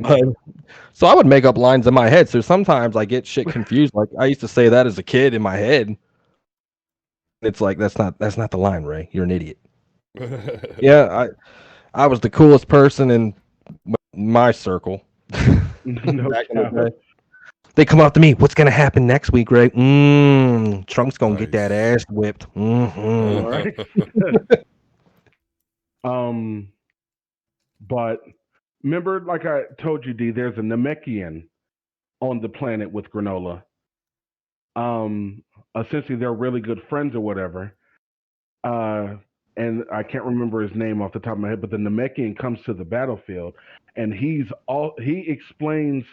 So I would make up lines in my head. So sometimes I get shit confused. Like I used to say that as a kid in my head. It's like that's not the line, Ray. You're an idiot. Yeah, I was the coolest person in my circle. They come up to me. What's gonna happen next week, Ray? Trunks gonna get that ass whipped. Right. But remember, like I told you, D, there's a Namekian on the planet with Granola. Essentially, they're really good friends or whatever. And I can't remember his name off the top of my head, but the Namekian comes to the battlefield, and he explains,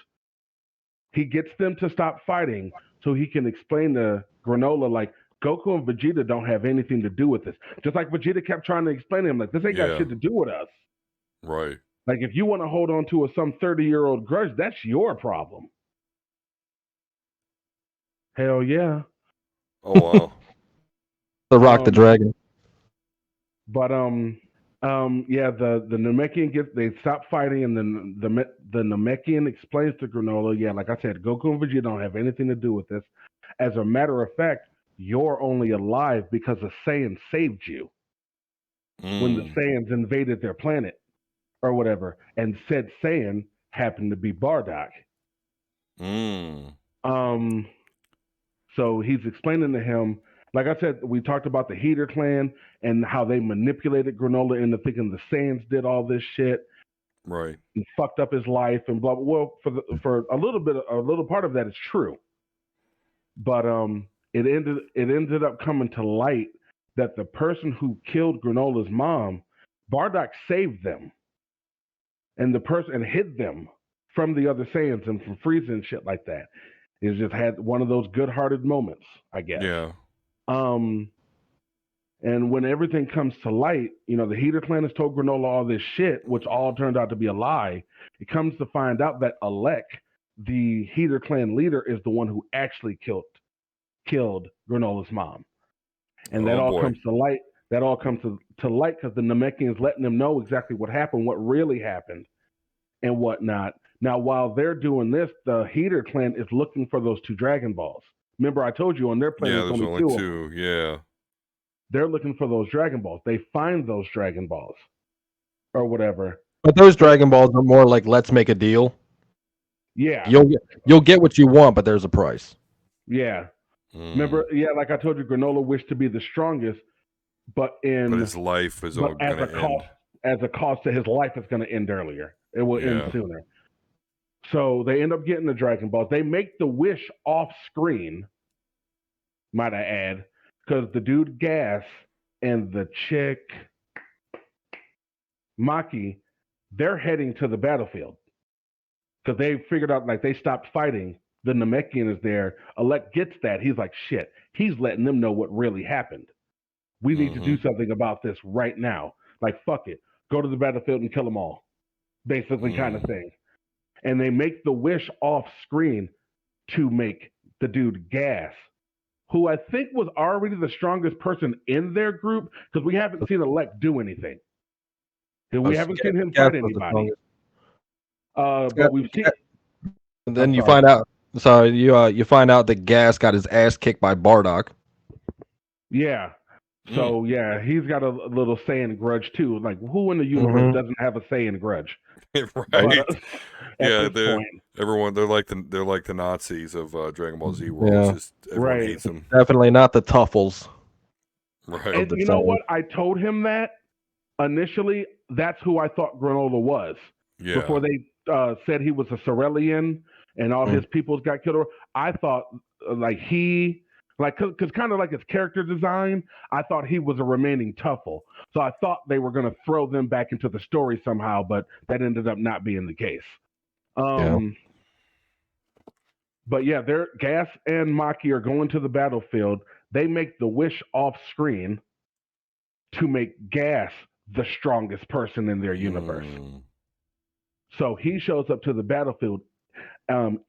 he gets them to stop fighting so he can explain to Granola, like, Goku and Vegeta don't have anything to do with this. Just like Vegeta kept trying to explain to him, like, this ain't got shit to do with us. Right. Like, if you want to hold on to some 30-year-old grudge, that's your problem. Hell yeah. Oh wow. The Rock the Dragon. But yeah, the Namekian they stop fighting, and then the Namekian explains to Granola, yeah, like I said, Goku and Vegeta don't have anything to do with this. As a matter of fact, you're only alive because a Saiyan saved you when the Saiyans invaded their planet or whatever, and said Saiyan happened to be Bardock. So he's explaining to him, like I said, we talked about the Heater clan and how they manipulated Granola into thinking the Saiyans did all this shit, right? And fucked up his life and blah. Well, for a little part of that is true, but it ended up coming to light that the person who killed Granola's mom, Bardock, saved them, and the person hid them from the other Saiyans and from Frieza and shit like that. He's just had one of those good-hearted moments, I guess. Yeah. And when everything comes to light, the Heater clan has told Granola all this shit, which all turned out to be a lie. It comes to find out that Alec, the Heater clan leader, is the one who actually killed Granola's mom. And that all comes to light. That all comes to light because the Namekians letting them know exactly what happened, what really happened, and whatnot. Now, while they're doing this, the Heater clan is looking for those 2 Dragon Balls. Remember, I told you on their planet there's only two. Yeah. They're looking for those Dragon Balls. They find those Dragon Balls or whatever. But those Dragon Balls are more like, let's make a deal. Yeah. You'll get what you want, but there's a price. Yeah. Remember, like I told you, Granola wished to be the strongest, but his life is going to end. As a cost to his life is going to end earlier. It will end sooner. So they end up getting the Dragon Balls. They make the wish off screen, might I add, because the dude Gas and the chick Maki, they're heading to the battlefield because they figured out they stopped fighting. The Namekian is there. Alec gets that. He's like, shit. He's letting them know what really happened. We need to do something about this right now. Fuck it. Go to the battlefield and kill them all. Basically, kind of thing. And they make the wish off screen to make the dude Gas, who I think was already the strongest person in their group, because we haven't seen Alec do anything. We haven't seen him fight anybody. But we've seen. And then you find out. So you find out that Gas got his ass kicked by Bardock. Yeah. So he's got a little say and grudge too. Who in the universe doesn't have a say and grudge? Right. Everyone they're like the Nazis of Dragon Ball Z world. Yeah. Just everyone hates them. Definitely not the Tuffles. Right. And you know what? I told him that initially. That's who I thought Granola was. Yeah. Before they said he was a Cerulean and all his peoples got killed. I thought because kind of like his character design, I thought he was a remaining Tuffle. So I thought they were going to throw them back into the story somehow, but that ended up not being the case. But yeah, Gas and Maki are going to the battlefield. They make the wish off screen to make Gas the strongest person in their universe. So he shows up to the battlefield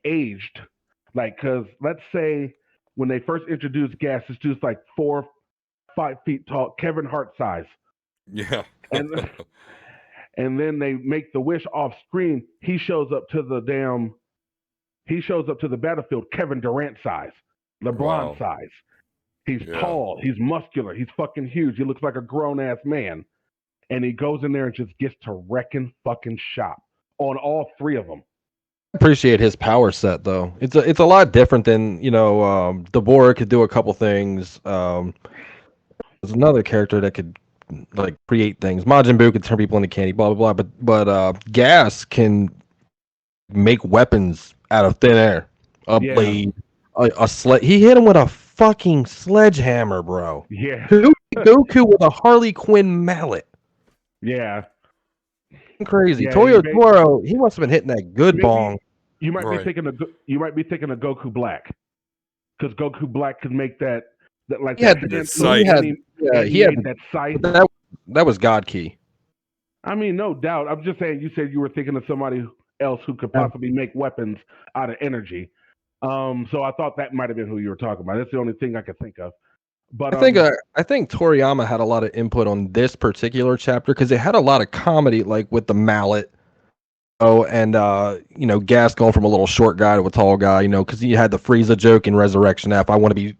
aged, because let's say when they first introduced Gas, this dude's 4-5 feet tall, Kevin Hart size. Yeah. and then they make the wish off screen. He shows up to the battlefield, Kevin Durant size, LeBron size. He's tall, he's muscular, he's fucking huge. He looks like a grown ass man. And he goes in there and just gets to wrecking fucking shop on all 3 of them. Appreciate his power set though. It's a lot different than Deborah could do a couple things. There's another character that could create things. Majin Buu could turn people into candy, blah blah blah. But Gas can make weapons out of thin air. A blade, a sled. He hit him with a fucking sledgehammer, bro. Yeah. Goku with a Harley Quinn mallet. Yeah. Crazy. Toyo Toro, he must have been hitting that good bong. You might be thinking of Goku Black, because Goku Black could make that that sight. He had that sight. That was God Key. I mean, no doubt. I'm just saying. You said you were thinking of somebody else who could possibly make weapons out of energy. So I thought that might have been who you were talking about. That's the only thing I could think of. But I think Toriyama had a lot of input on this particular chapter because it had a lot of comedy, with the mallet. And Gas going from a little short guy to a tall guy, because you had the Frieza joke in Resurrection F. I want to be,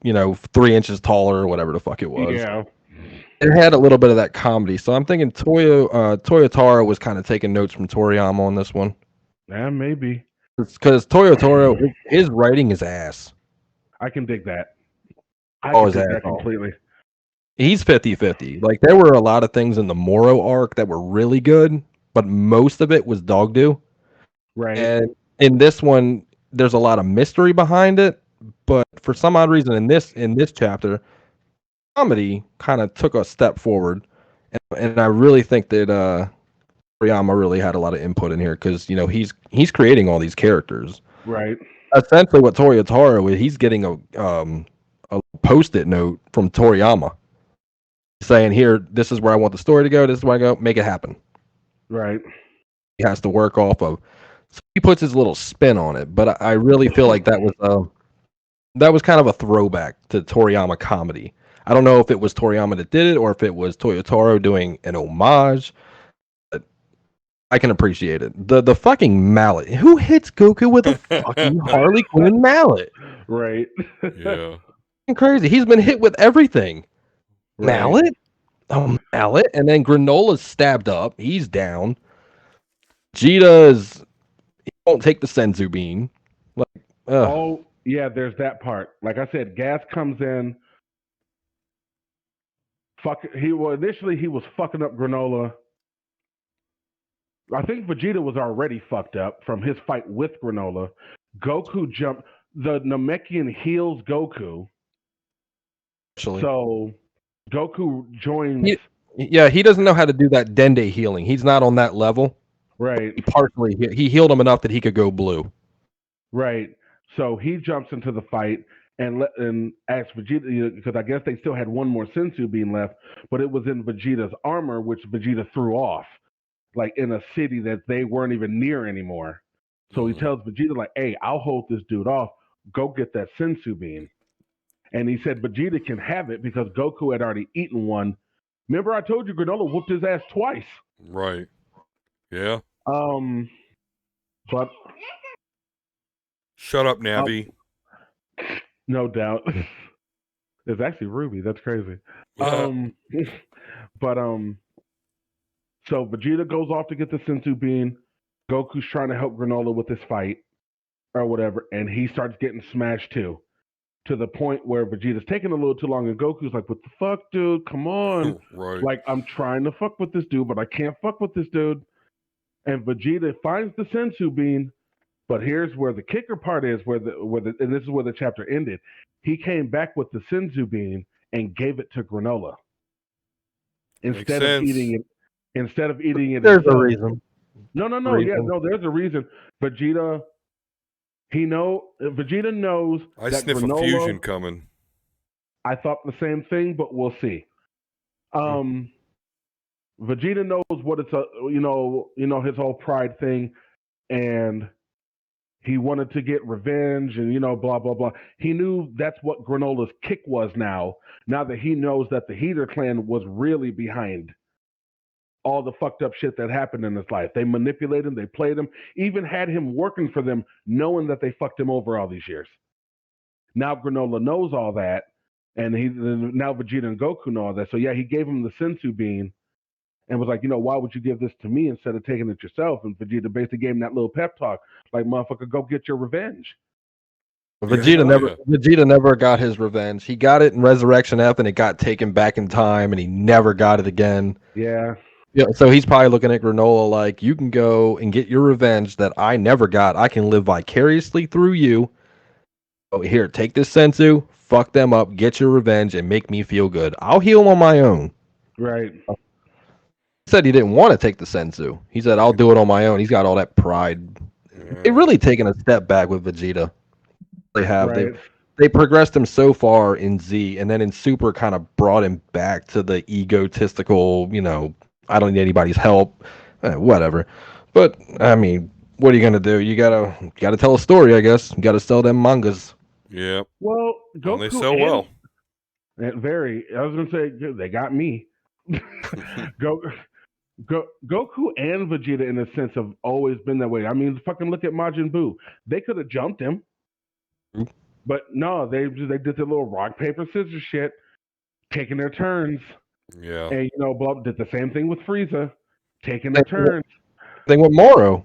3 inches taller or whatever the fuck it was. Yeah. It had a little bit of that comedy. So I'm thinking Toyotaro was kind of taking notes from Toriyama on this one. Yeah, maybe. It's because Toyotaro is writing his ass. I can dig that. I can dig that completely. He's 50-50. There were a lot of things in the Moro arc that were really good, but most of it was dog do. Right. And in this one, there's a lot of mystery behind it, but for some odd reason in this chapter, comedy kind of took a step forward. And I really think that Toriyama really had a lot of input in here because, he's creating all these characters. Right. Essentially what Toyotaro is, he's getting a post-it note from Toriyama saying, here, this is where I want the story to go. This is where I go. Make it happen. Right. He has to work off of. So he puts his little spin on it. But I really feel like that was kind of a throwback to Toriyama comedy. I don't know if it was Toriyama that did it or if it was Toyotaro doing an homage. But I can appreciate it. The fucking mallet. Who hits Goku with a fucking Harley Quinn mallet? Right. Yeah. Crazy. He's been hit with everything. Right. Mallet? A mallet? And then Granola's stabbed up. He's down. He won't take the Senzu bean. Like, oh, yeah, there's that part. Like I said, Gas comes in. Initially he was fucking up Granola. I think Vegeta was already fucked up from his fight with Granola. Goku jumped. The Namekian heals Goku. Actually. So Goku joins. He doesn't know how to do that Dende healing. He's not on that level. Right. He healed him enough that he could go blue. Right. So he jumps into the fight and asks Vegeta, because I guess they still had one more Senzu being left, but it was in Vegeta's armor, which Vegeta threw off, like in a city that they weren't even near anymore. So he tells Vegeta, like, hey, I'll hold this dude off. Go get that Senzu bean. And he said Vegeta can have it because Goku had already eaten one. Remember I told you Granola whooped his ass twice. Right. Yeah. But shut up, Navi. No doubt. It's actually Ruby. That's crazy. So Vegeta goes off to get the Senzu bean. Goku's trying to help Granola with this fight or whatever, and he starts getting smashed too. To the point where Vegeta's taking a little too long, and Goku's like, what the fuck, dude? Come on. Right. Like, I'm trying to fuck with this dude, but I can't fuck with this dude. And Vegeta finds the Senzu bean, but here's where the kicker part is, and this is where the chapter ended. He came back with the Senzu bean and gave it to Granola. Instead of eating it There's himself. a reason. No. Yeah, no, there's a reason. Vegeta knows I that sniff Granola, a fusion coming. I thought the same thing, but we'll see. Vegeta knows what it's his whole pride thing, and he wanted to get revenge and blah blah blah. He knew that's what Granola's kick was now that he knows that the Heater clan was really behind all the fucked up shit that happened in his life. They manipulated him, they played him, even had him working for them, knowing that they fucked him over all these years. Now Granola knows all that, and now Vegeta and Goku know all that. So yeah, he gave him the Senzu bean and was like, why would you give this to me instead of taking it yourself? And Vegeta basically gave him that little pep talk, like, motherfucker, go get your revenge. Vegeta never got his revenge. He got it in Resurrection F, and it got taken back in time, and he never got it again. Yeah. Yeah, so he's probably looking at Granola like, you can go and get your revenge that I never got. I can live vicariously through you. Oh, here, take this Senzu, fuck them up, get your revenge, and make me feel good. I'll heal on my own. Right. He said he didn't want to take the Senzu. He said, I'll do it on my own. He's got all that pride. They've really taken a step back with Vegeta. They have. Right. They progressed him so far in Z, and then in Super kind of brought him back to the egotistical, I don't need anybody's help, whatever. But I mean, what are you gonna do? You gotta tell a story, I guess. You gotta sell them mangas. Yeah. Well, Goku and they sell well. I was gonna say they got me. Goku and Vegeta, in a sense, have always been that way. I mean, fucking look at Majin Buu. They could have jumped him, but no, they did their little rock paper scissors shit, taking their turns. Yeah. And did the same thing with Frieza, taking their turns. Thing with Moro,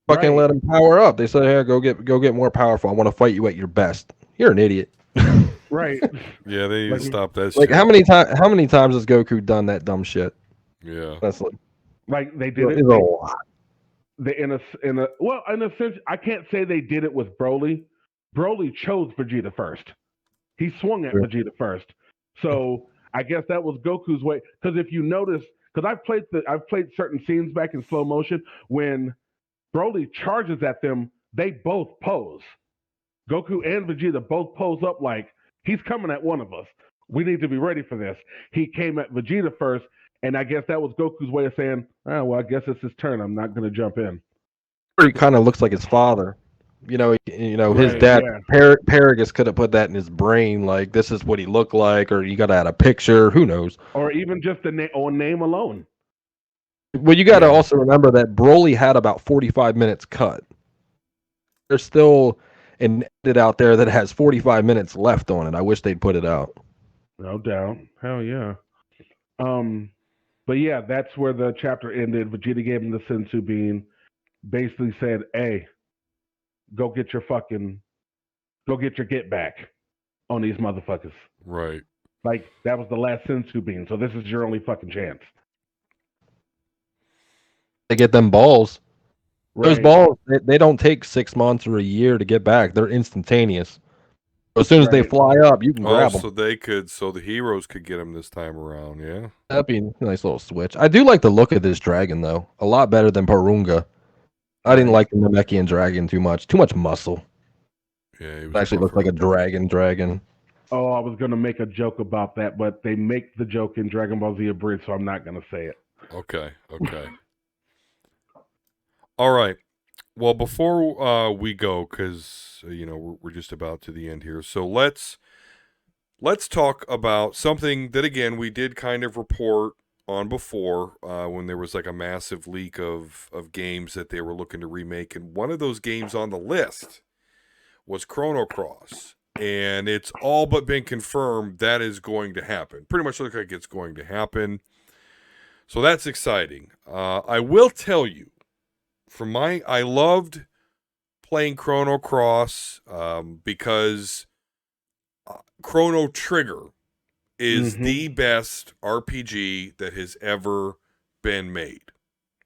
fucking let him power up. They said, "Hey, go get more powerful. I want to fight you at your best." You're an idiot. Right. Yeah, they need to stop that. Like shit. how many times has Goku done that dumb shit? Yeah. That's like they did it. A lot. In a sense, I can't say they did it with Broly. Broly chose Vegeta first. He swung at Vegeta first. So I guess that was Goku's way. Because if you notice, because I've played certain scenes back in slow motion when Broly charges at them, they both pose. Goku and Vegeta both pose up like he's coming at one of us. We need to be ready for this. He came at Vegeta first, and I guess that was Goku's way of saying, "Oh, well, I guess it's his turn. I'm not going to jump in." He kind of looks like his father. His Right? dad, Yeah. Paragus could have put that in his brain, like this is what he looked like, or you got to add a picture. Who knows? Or even just the name alone. Well, you got to also remember that Broly had about 45 minutes cut. There's still an edit out there that has 45 minutes left on it. I wish they'd put it out. No doubt. Hell yeah. But yeah, that's where the chapter ended. Vegeta gave him the Sensu bean, basically said, "Hey, go get your get back on these motherfuckers." Right. Like, that was the last Sensu bean, so this is your only fucking chance. They get them balls. Right. Those balls, they don't take 6 months or a year to get back. They're instantaneous. As soon as they fly up, you can grab them. So the heroes could get them this time around, yeah? That'd be a nice little switch. I do like the look of this dragon, though. A lot better than Porunga. I didn't like the Namekian dragon too much. Too much muscle. Yeah, it actually looks like a dragon. Oh, I was going to make a joke about that, but they make the joke in Dragon Ball Z Abridged, so I'm not going to say it. Okay. All right. Well, before we go, because we're just about to the end here, so let's talk about something that again we did kind of report on before when there was like a massive leak of games that they were looking to remake, and one of those games on the list was Chrono Cross, and it's all but been confirmed that is going to happen. Pretty much looks like it's going to happen, so that's exciting. I will tell you. I loved playing Chrono Cross because Chrono Trigger is the best RPG that has ever been made.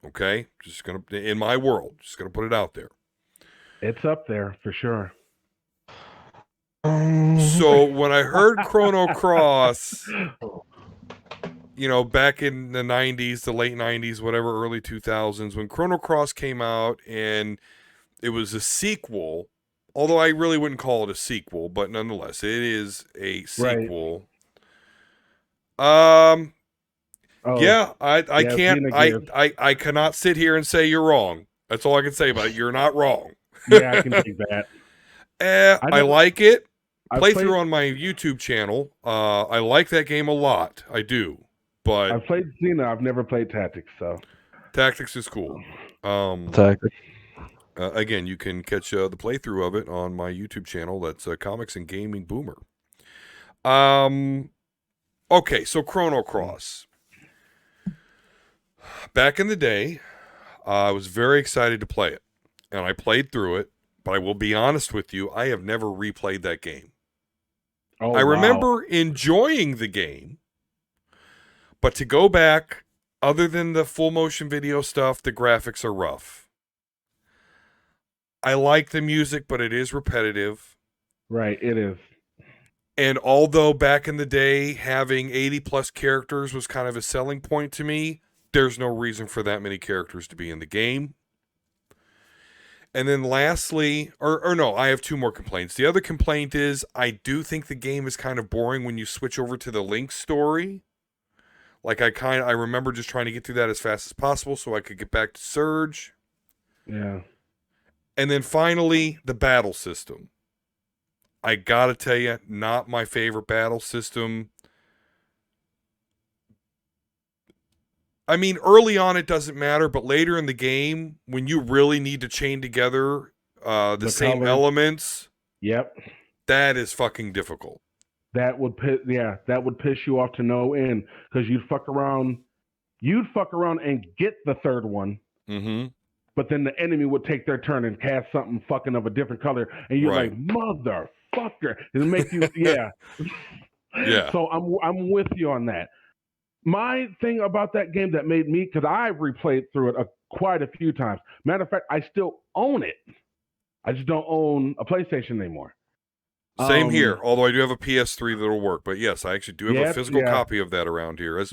Okay? In my world, just gonna put it out there. It's up there for sure. So when I heard Chrono Cross, back in the 90s, the late 90s, whatever, early 2000s, when Chrono Cross came out and it was a sequel, although I really wouldn't call it a sequel, but nonetheless, it is a sequel. Right. I cannot sit here and say you're wrong. That's all I can say about it. You're not wrong. Yeah, I can take that. I like it. Playthrough on my YouTube channel. I like that game a lot. I do. But I've played Xena. I've never played Tactics, so Tactics is cool. Tactics. Again, you can catch the playthrough of it on my YouTube channel. That's Comics and Gaming Boomer. Okay, so Chrono Cross. Back in the day, I was very excited to play it, and I played through it. But I will be honest with you, I have never replayed that game. I remember enjoying the game. But to go back, other than the full motion video stuff, the graphics are rough. I like the music, but it is repetitive. Right, it is. And although back in the day, having 80 plus characters was kind of a selling point to me, there's no reason for that many characters to be in the game. And then lastly, or no, I have two more complaints. The other complaint is I do think the game is kind of boring when you switch over to the Link story. Like I remember just trying to get through that as fast as possible so I could get back to Surge. Yeah. And then finally, the battle system. I gotta tell you, not my favorite battle system. I mean, early on it doesn't matter, but later in the game, when you really need to chain together the same elements, that is fucking difficult. That would piss you off to no end because you'd fuck around and get the third one. Mm-hmm. But then the enemy would take their turn and cast something fucking of a different color, and you're like, motherfucker. It'll make you, yeah. So I'm with you on that. My thing about that game that made me, because I've replayed through it quite a few times. Matter of fact, I still own it. I just don't own a PlayStation anymore. Same here, although I do have a PS3 that'll work. But yes, I actually do have a physical copy of that around here. I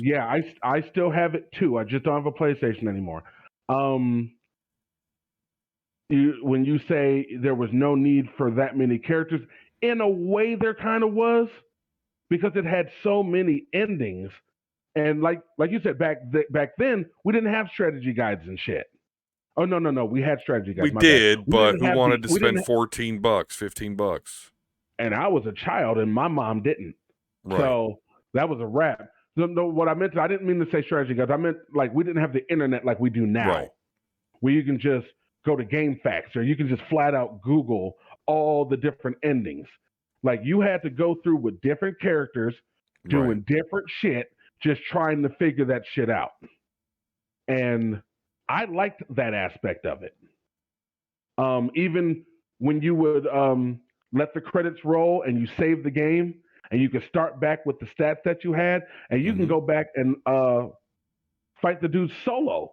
still have it too. I just don't have a PlayStation anymore. When you say there was no need for that many characters, in a way there kind of was, because it had so many endings. And like you said, back then, we didn't have strategy guides and shit. Oh, no. We had strategy guides. We did, but who wanted to spend $14, $15? And I was a child, and my mom didn't. Right. So that was a wrap. No, what I meant I didn't mean to say strategy guides. I meant like we didn't have the internet like we do now, where you can just go to GameFAQs or you can just flat out Google all the different endings. Like you had to go through with different characters doing different shit, just trying to figure that shit out. And I liked that aspect of it. Even when you would let the credits roll and you save the game and you can start back with the stats that you had and you can go back and fight the dude solo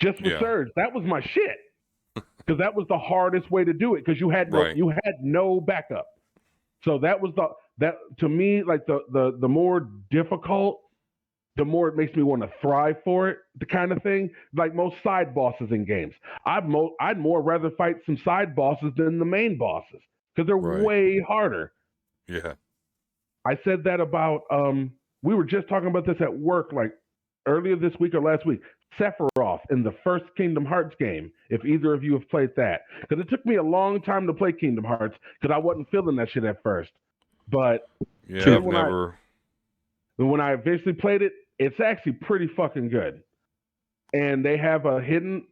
just with Surge. That was my shit because that was the hardest way to do it because you had no backup. So that was that to me, like the more difficult, the more it makes me want to thrive for it, the kind of thing. Like most side bosses in games, I'd more rather fight some side bosses than the main bosses because they're way harder. Yeah, I said that about we were just talking about this at work like earlier this week or last week. Sephiroth in the first Kingdom Hearts game, if either of you have played that. Because it took me a long time to play Kingdom Hearts because I wasn't feeling that shit at first. But when I eventually played it, it's actually pretty fucking good. And they have a hidden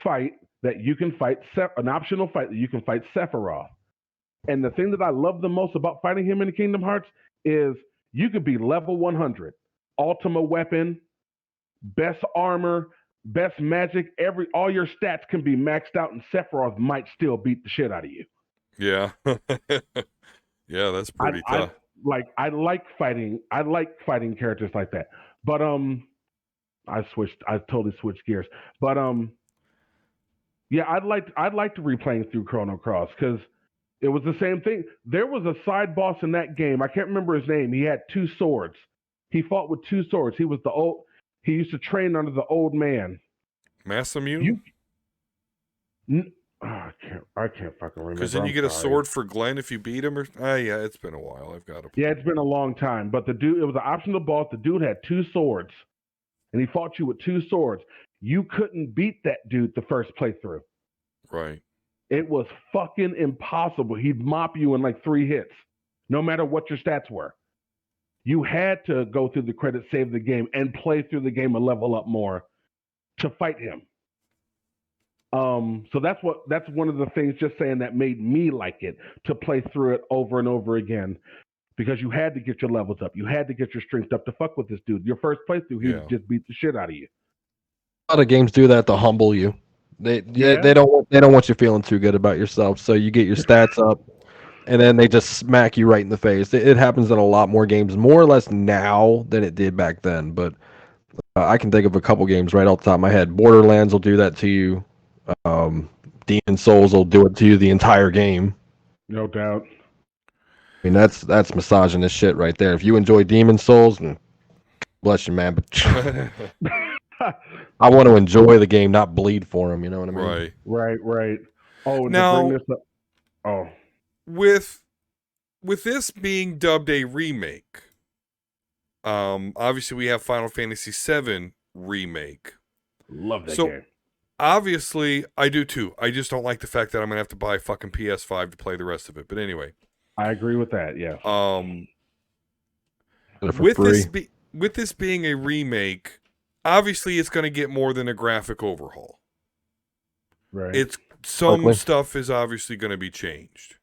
fight that you can fight, an optional fight that you can fight Sephiroth. And the thing that I love the most about fighting him in Kingdom Hearts is you could be level 100, Ultima weapon, best armor, best magic, all your stats can be maxed out, and Sephiroth might still beat the shit out of you. Yeah. Yeah, that's pretty tough. I like fighting characters like that. But I totally switched gears. But yeah, I'd like to replaying through Chrono Cross because it was the same thing. There was a side boss in that game. I can't remember his name. He had 2 swords. He fought with 2 swords. He used to train under the old man. Masamune? I can't fucking remember. Because then you get a sword for Glenn if you beat him. Yeah, it's been a while. I've got to. Yeah, it's been a long time. But it was an optional boss. The dude had 2 swords, and he fought you with 2 swords. You couldn't beat that dude the first playthrough. Right. It was fucking impossible. He'd mop you in like 3 hits, no matter what your stats were. You had to go through the credits, save the game, and play through the game and level up more to fight him. So that's one of the things, just saying, that made me like it, to play through it over and over again, because you had to get your levels up, you had to get your strength up to fuck with this dude. Your first playthrough, he just beat the shit out of you. A lot of games do that to humble you. They don't want you feeling too good about yourself, so you get your stats up. And then they just smack you right in the face. It happens in a lot more games, more or less now than it did back then. But I can think of a couple games right off the top of my head. Borderlands will do that to you. Demon Souls will do it to you the entire game. No doubt. I mean, that's misogynist shit right there. If you enjoy Demon Souls, bless you, man. But I want to enjoy the game, not bleed for him. You know what I mean? Right. Oh, now, to bring this up. Oh. With this being dubbed a remake, obviously we have Final Fantasy VII Remake. Love that game. Obviously, I do too. I just don't like the fact that I'm gonna have to buy a fucking PS5 to play the rest of it. But anyway, I agree with that. Yeah. With this being a remake, obviously it's gonna get more than a graphic overhaul. Right. Some stuff is obviously gonna be changed.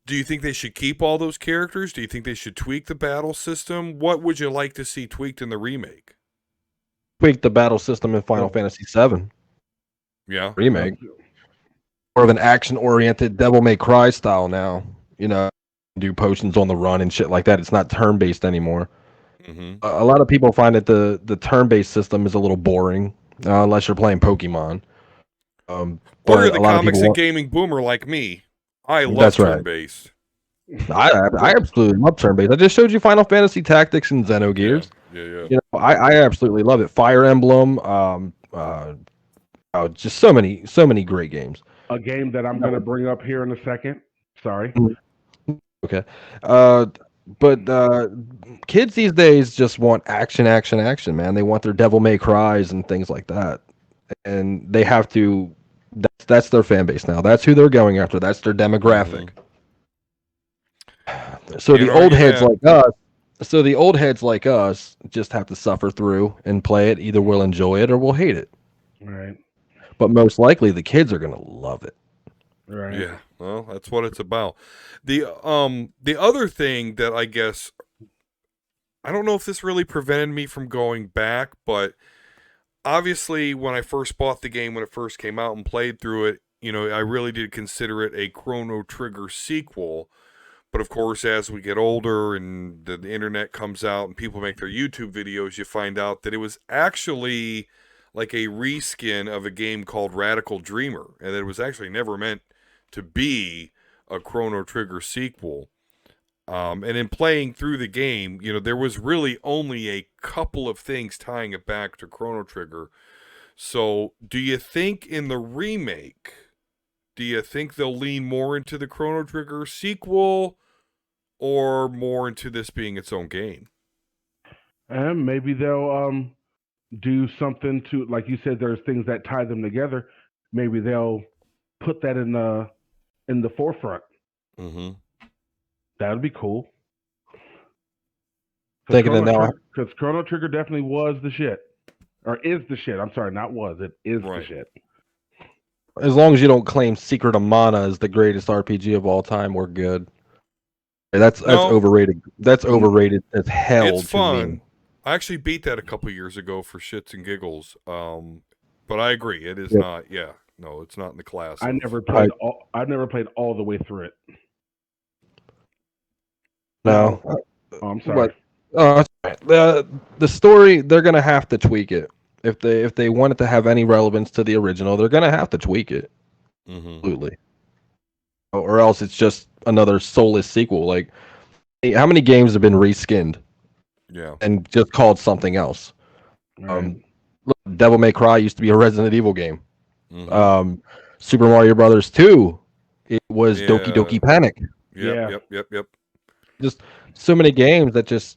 Do you think they should keep all those characters? Do you think they should tweak the battle system? What would you like to see tweaked in the remake? Tweak the battle system in Final Fantasy VII. Yeah. Remake. More of an action-oriented Devil May Cry style now. You know, do potions on the run and shit like that. It's not turn-based anymore. Mm-hmm. A lot of people find that the turn-based system is a little boring, unless you're playing Pokemon. Or you're the comics and gaming boomer like me. I love turn-based. I absolutely love turn-based. I just showed you Final Fantasy Tactics and Xenogears. Yeah. You know, I absolutely love it. Fire Emblem, just so many great games. A game that I'm going to bring up here in a second. Sorry. Okay. But kids these days just want action, action, action, man. They want their Devil May Cries and things like that. And they have to that's their fan base now. That's who they're going after. That's their demographic. So the old heads like us the old heads like us just have to suffer through and play it. Either we'll enjoy it or we'll hate it. Right. But most likely the kids are gonna love it. Right. Yeah. Well, that's what it's about. The other thing that I guess I don't know if this really prevented me from going back, but obviously when I first bought the game when it first came out and played through it, I really did consider it a Chrono Trigger sequel. But of course, as we get older and the internet comes out and people make their YouTube videos, you find out that it was actually like a reskin of a game called Radical Dreamer, and that it was actually never meant to be a Chrono Trigger sequel. And in playing through the game, there was really only a couple of things tying it back to Chrono Trigger. So, do you think in the remake, do you think they'll lean more into the Chrono Trigger sequel or more into this being its own game? And maybe they'll do something to, like you said, there's things that tie them together. Maybe they'll put that in the forefront. Mm-hmm. That would be cool. Thinking that now, because Chrono Trigger definitely was the shit, or is the shit. I'm sorry, not was. It is the shit. As long as you don't claim Secret of Mana as the greatest RPG of all time, we're good. That's overrated. That's overrated as hell. It's fun. I actually beat that a couple years ago for shits and giggles. But I agree, it is not. Yeah, no, it's not in the class. I never played all the way through it. No. Oh, I'm sorry. The story, they're gonna have to tweak it if they want it to have any relevance to the original. They're gonna have to tweak it. Mm-hmm. Absolutely. Or else it's just another soulless sequel. Like, how many games have been reskinned? Yeah. And just called something else. Right. Devil May Cry used to be a Resident Evil game. Mm-hmm. Super Mario Brothers 2, it was Doki Doki Panic. Yep. Just so many games that just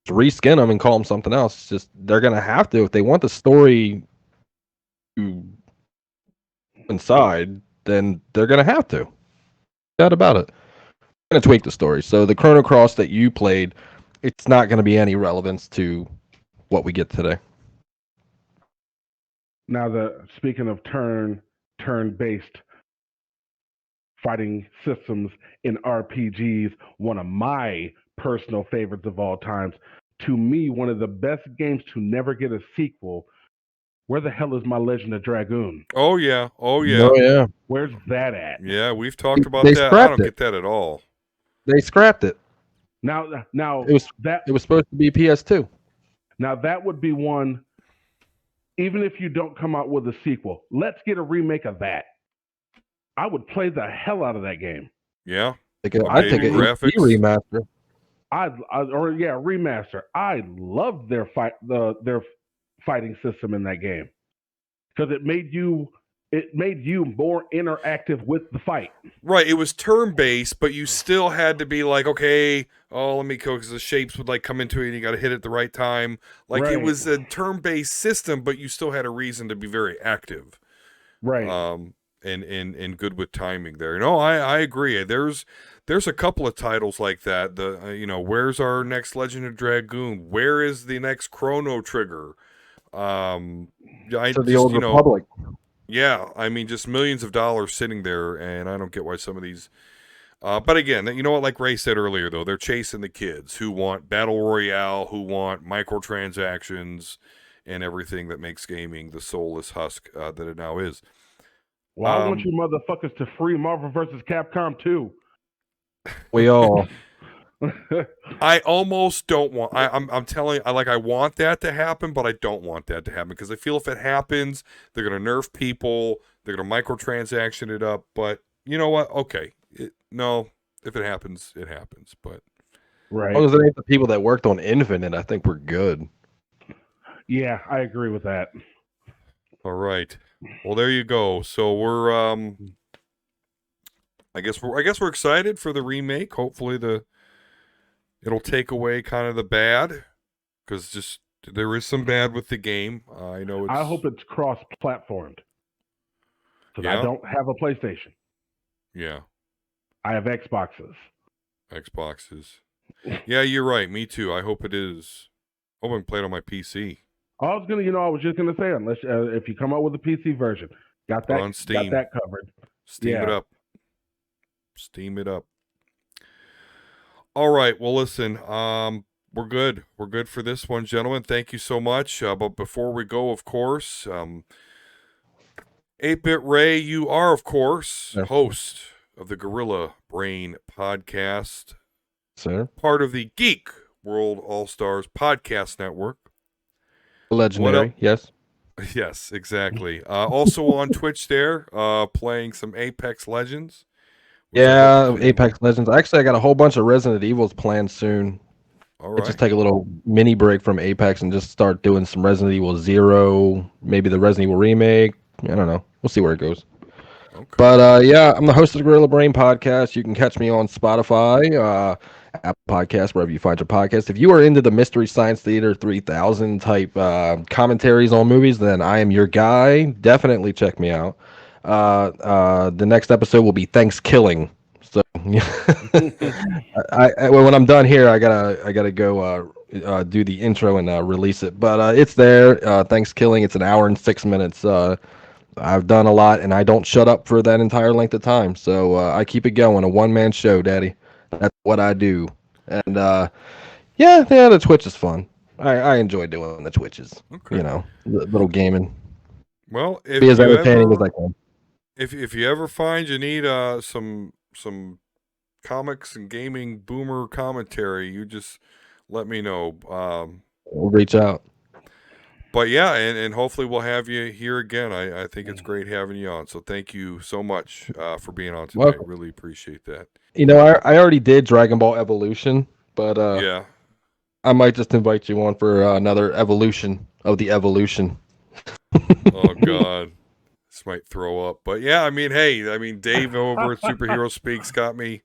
reskin them and call them something else. It's just they're gonna have to if they want the story to inside. Then they're gonna have to. No doubt about it. They're gonna tweak the story. So the Chrono Cross that you played, it's not gonna be any relevance to what we get today. Now, speaking of turn-based fighting systems in RPGs, one of my personal favorites of all times. To me, one of the best games to never get a sequel. Where the hell is my Legend of Dragoon? Oh yeah. Where's that at? Yeah, we've talked about that. I don't get that at all. They scrapped it. Now it was supposed to be PS2. Now that would be one. Even if you don't come out with a sequel, let's get a remake of that. I would play the hell out of that game. Yeah, I'd take a remaster. Remaster. I loved their fighting system in that game because it made you more interactive with the fight. Right, it was turn-based, but you still had to be like, okay, let me go, because the shapes would like come into it and you got to hit it at the right time. Like It was a turn-based system, but you still had a reason to be very active. Right. And good with timing there. No, I agree. There's a couple of titles like that. Where's our next Legend of Dragoon? Where is the next Chrono Trigger? The Old Republic. Yeah, I mean, just millions of dollars sitting there, and I don't get why some of these. But again, you know what? Like Ray said earlier, though, they're chasing the kids who want battle royale, who want microtransactions, and everything that makes gaming the soulless husk that it now is. Well, I want you motherfuckers to free Marvel vs. Capcom 2. We all. I almost don't want. I'm telling. I want that to happen, but I don't want that to happen because I feel if it happens, they're gonna nerf people. They're gonna microtransaction it up. But you know what? Okay, if it happens, it happens. But right. As long as it ain't the people that worked on Infinite, I think we're good. Yeah, I agree with that. All right. Well, there you go. So we're I guess we're excited for the remake. Hopefully it'll take away kind of the bad, because just there is some bad with the game. I know I hope it's cross-platformed. Because I don't have a PlayStation. Yeah. I have Xboxes. Yeah, you're right. Me too. I hope it is. Hope I can play it on my PC. I was just gonna say, unless if you come out with a PC version, got that on Steam. Got that covered. Steam it up. All right. Well, listen. We're good. We're good for this one, gentlemen. Thank you so much. But before we go, of course, 8-Bit Ray, you are, of course, host of the Gorilla Brain podcast. Sir. Part of the Geek World All-Stars podcast network. Legendary, yes. Yes, exactly. Also on Twitch there, playing some Apex Legends. Yeah, Apex Legends. Actually, I got a whole bunch of Resident Evils planned soon. All right. I just take a little mini break from Apex and just start doing some Resident Evil 0, maybe the Resident Evil remake. I don't know. We'll see where it goes. Okay. But yeah, I'm the host of the Gorilla Brain podcast. You can catch me on Spotify, Apple Podcasts, wherever you find your podcast. If you are into the Mystery Science Theater 3000 type commentaries on movies, then I am your guy. Definitely check me out. The next episode will be Thanksgiving. So when I'm done here, I gotta go do the intro and release it. But it's there. Thanksgiving. It's an hour and 6 minutes. I've done a lot, and I don't shut up for that entire length of time. So I keep it going. A one-man show, Daddy. That's what I do. And yeah, the Twitch is fun. I enjoy doing the Twitches. Okay. You know, little gaming. Well, if be as entertaining as I can. If you ever find you need some comics and gaming boomer commentary, you just let me know. We'll reach out. But yeah, and hopefully we'll have you here again. I think it's great having you on. So thank you so much for being on today. Welcome. Really appreciate that. You know, I already did Dragon Ball Evolution, but yeah, I might just invite you on for another evolution of the evolution. Oh God, this might throw up. But yeah, I mean, Dave over at Superhero Speaks got me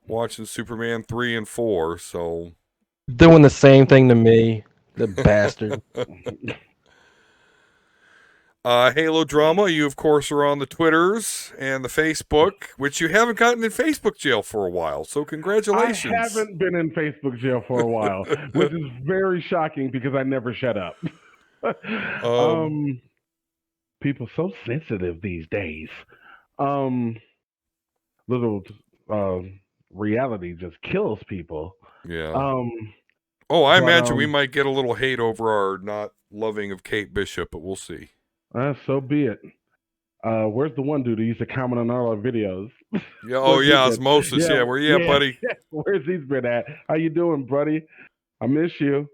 watching Superman 3 and 4. So doing the same thing to me, the bastard. Halo Drama, you of course are on the Twitters and the Facebook, which you haven't gotten in Facebook jail for a while. So congratulations. I haven't been in Facebook jail for a while, which is very shocking because I never shut up. People so sensitive these days. Little reality just kills people. Yeah. I imagine we might get a little hate over our not loving of Kate Bishop, but we'll see. So be it. Where's the one dude who used to comment on all our videos? Yeah. Osmosis. Yeah. Buddy? Where's he's been at? How you doing, buddy? I miss you.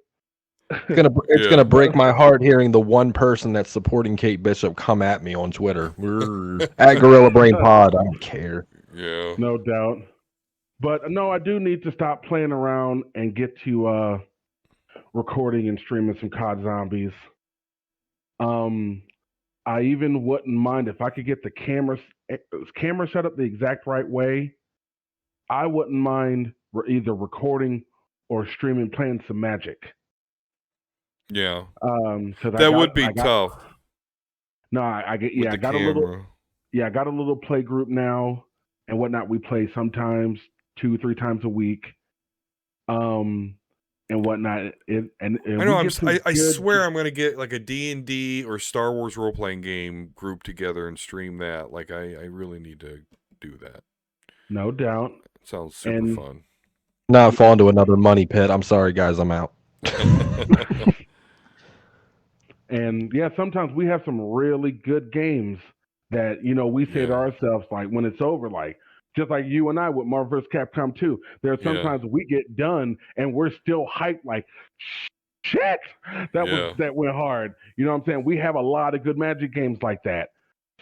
It's gonna break my heart hearing the one person that's supporting Kate Bishop come at me on Twitter at Gorilla Brain Pod. I don't care. Yeah. No doubt. But no, I do need to stop playing around and get to recording and streaming some COD Zombies. I even wouldn't mind if I could get the camera set up the exact right way. I wouldn't mind either recording or streaming, playing some Magic. Yeah. That would be tough. No, I got a little play group now and whatnot. We play sometimes 2-3 times a week. And whatnot. I swear I'm going to get like a D&D or Star Wars role-playing game group together and stream that. Like, I really need to do that. No doubt. It sounds super fun. Not fall into another money pit. I'm sorry, guys. I'm out. And, yeah, sometimes we have some really good games that, we say to ourselves, like, when it's over, like, just like you and I with Marvel vs. Capcom 2. There are sometimes we get done and we're still hyped like, shit, that went hard. You know what I'm saying? We have a lot of good Magic games like that.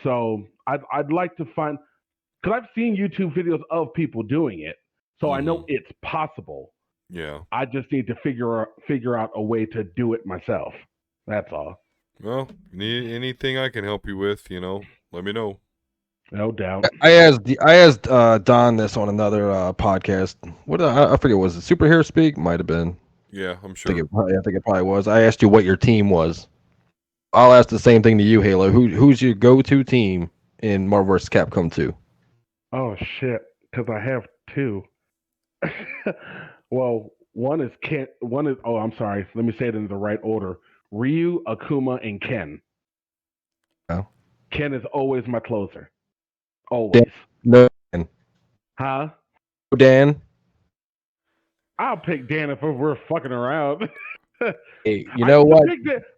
So I'd like to find, because I've seen YouTube videos of people doing it. So I know it's possible. Yeah. I just need to figure out a way to do it myself. That's all. Well, need anything I can help you with, let me know. No doubt. I asked Don this on another podcast. What I forget, was it Superhero Speak? Might have been. Yeah, I'm sure. I think it probably was. I asked you what your team was. I'll ask the same thing to you, Halo. Who's your go-to team in Marvel vs. Capcom 2? Oh shit, because I have two. Well, one is Ken. One is I'm sorry. Let me say it in the right order. Ryu, Akuma, and Ken. Oh. Ken is always my closer. Always. No, Dan. Huh? Dan. I'll pick Dan if we're fucking around. Hey, you know what?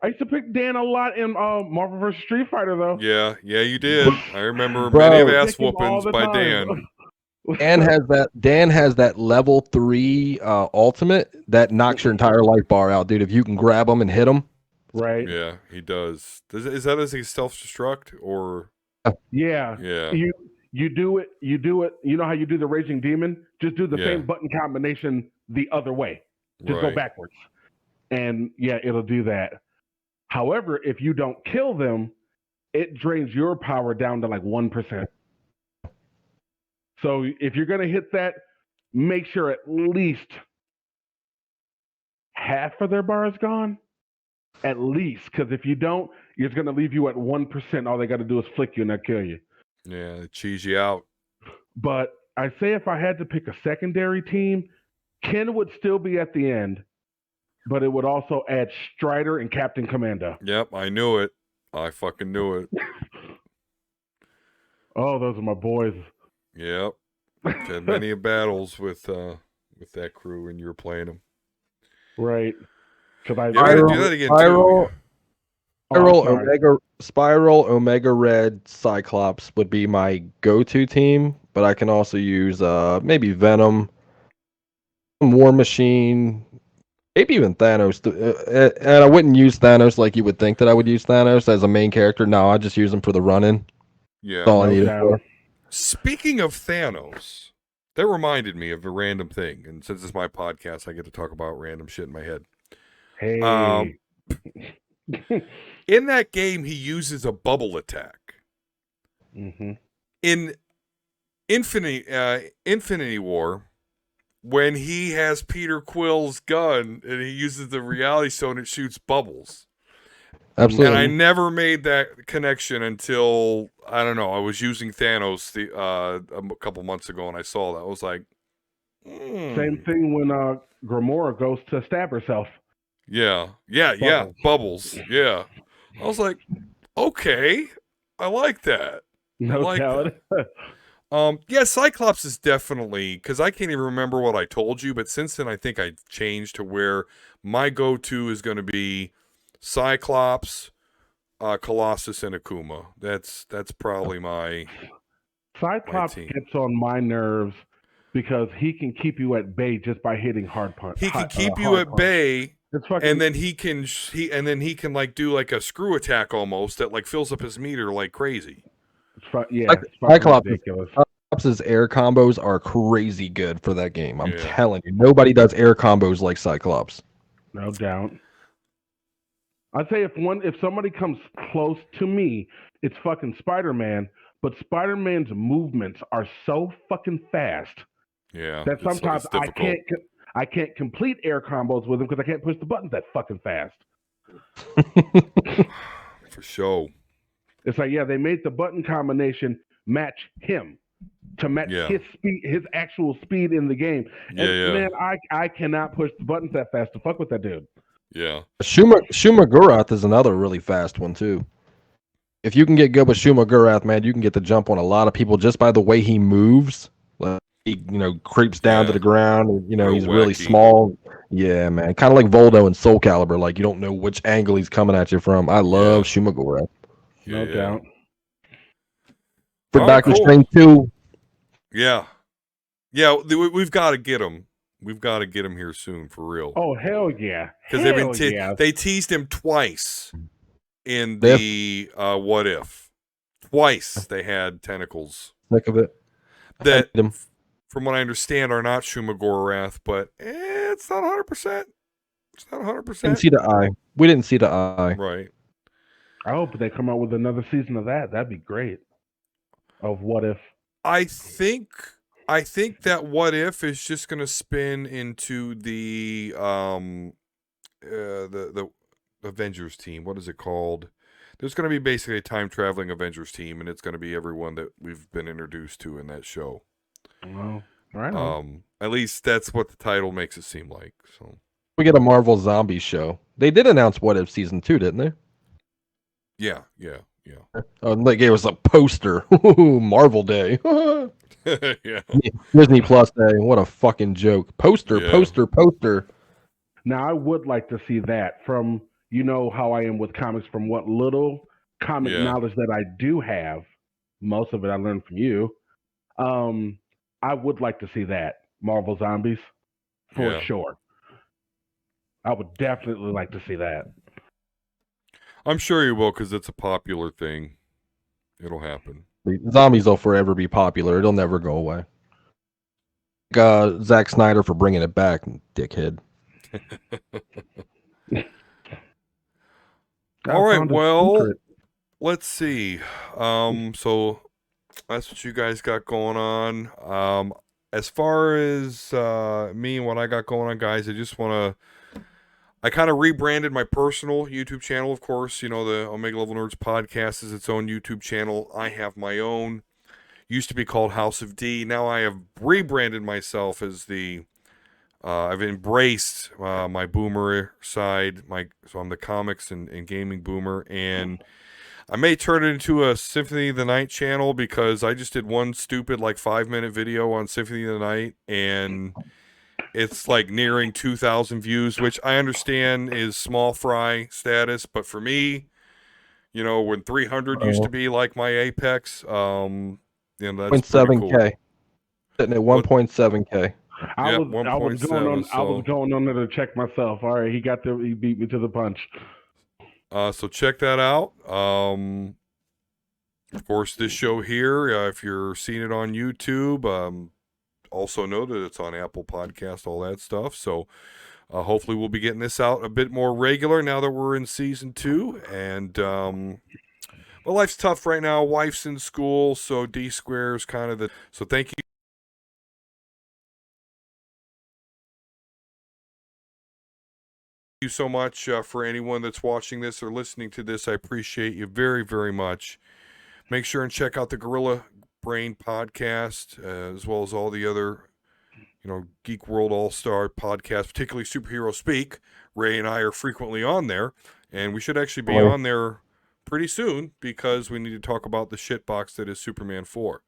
I used to pick Dan a lot in Marvel vs. Street Fighter, though. Yeah, you did. I remember many ass whoopings by Dan. Dan has that level 3 ultimate that knocks your entire life bar out, dude. If you can grab him and hit him. Right. Yeah, he does. Is that as a self-destruct or? Yeah. Yeah. You do it. You know how you do the Raging Demon? Just do the same button combination the other way. Just go backwards. And yeah, it'll do that. However, if you don't kill them, it drains your power down to like 1%. So if you're going to hit that, make sure at least half of their bar is gone. At least. Because if you don't, it's going to leave you at 1%. All they got to do is flick you and they'll kill you. Yeah, they cheese you out. But I say if I had to pick a secondary team, Ken would still be at the end. But it would also add Strider and Captain Commando. Yep, I knew it. I fucking knew it. Oh, those are my boys. Yep. Had many battles with that crew, and you were playing them. Right. Because I gotta do that again too. Spiral, Omega Red, Cyclops would be my go-to team, but I can also use maybe Venom, War Machine, maybe even Thanos. And I wouldn't use Thanos like you would think that I would use Thanos as a main character. No, I just use him for the run-in. Yeah. That's all I need it for. Speaking of Thanos, that reminded me of a random thing. And since it's my podcast, I get to talk about random shit in my head. Hey. In that game, he uses a bubble attack. Mm-hmm. In Infinity War, when he has Peter Quill's gun and he uses the Reality Stone, it shoots bubbles. Absolutely. And I never made that connection until, I don't know, I was using Thanos a couple months ago and I saw that. I was like, Same thing when Gamora goes to stab herself. Yeah. Bubbles. Yeah. I was like, okay, I like that. No doubt. Yeah, Cyclops is definitely, because I can't even remember what I told you, but since then I think I changed to where my go-to is going to be Cyclops, Colossus, and Akuma. That's probably my Cyclops gets on my nerves because he can keep you at bay just by hitting hard punch. He can keep you at bay, and then he can like do like a screw attack almost that like fills up his meter like crazy. It's ridiculous. Cyclops' air combos are crazy good for that game. I'm telling you, nobody does air combos like Cyclops. No doubt. I'd say if somebody comes close to me, it's fucking Spider-Man. But Spider-Man's movements are so fucking fast. Yeah. That sometimes I can't complete air combos with him because I can't push the buttons that fucking fast. For sure. It's like, they made the button combination match him to match his speed, his actual speed in the game. And man, I cannot push the buttons that fast to fuck with that dude. Yeah. Shumagurath is another really fast one too. If you can get good with Shumagurath, man, you can get the jump on a lot of people just by the way he moves. Like, he, creeps down to the ground. And, he's really small. Yeah, man. Kind of like Voldo and Soul Calibur. Like, you don't know which angle he's coming at you from. I love Shumagurath. No doubt. For Doctor Strange 2. Yeah. Yeah, we've got to get him. We've got to get him here soon, for real. Oh, hell yeah. Because they teased him twice in the What If. Twice they had tentacles. Think of it. That, from what I understand, are not Shumagurath, but it's not 100%. It's not 100%. Didn't see the eye. We didn't see the eye. Right. I hope they come out with another season of that. That'd be great. of What If? I think that What If is just going to spin into the Avengers team. What is it called? There's going to be basically a time traveling Avengers team, and it's going to be everyone that we've been introduced to in that show. Well, right. At least that's what the title makes it seem like. So we get a Marvel Zombie show. They did announce What If season 2, didn't they? Yeah. Oh, they gave us a poster. Marvel Day. Yeah. Disney Plus Day. What a fucking joke. Poster. Now, I would like to see that from, you know how I am with comics, from what little comic knowledge that I do have. Most of it I learned from you. I would like to see that. Marvel Zombies, for sure. I would definitely like to see that. I'm sure you will, because it's a popular thing. It'll happen. Zombies will forever be popular. It'll never go away. Zack Snyder for bringing it back, dickhead. All right, well, let's see. So that's what you guys got going on. As far as me and what I got going on, guys, I kind of rebranded my personal YouTube channel, of course. You know, the Omega Level Nerds podcast is its own YouTube channel. I have my own. Used to be called House of D. Now I have rebranded myself as I've embraced my boomer side. So I'm the comics and gaming boomer. And I may turn it into a Symphony of the Night channel, because I just did one stupid 5-minute video on Symphony of the Night, and it's nearing 2,000 views, which I understand is small fry status, but for me, you know, when 300 used to be my apex, you know, that's pretty cool. Sitting at 1.7K. I was going on there to check myself. All right, he beat me to the punch. So check that out. Of course, this show here, if you're seeing it on YouTube, also know that it's on Apple Podcast, all that stuff. So hopefully we'll be getting this out a bit more regular now that we're in season 2. And well, life's tough right now. Wife's in school, so D Square is kind of so thank you so much for anyone that's watching this or listening to this. I appreciate you very, very much. Make sure and check out the Gorilla Brain podcast, as well as all the other, you know, Geek World All-Star podcasts, particularly Superhero Speak. Ray and I are frequently on there, and we should actually be on there pretty soon, because we need to talk about the shitbox that is Superman 4.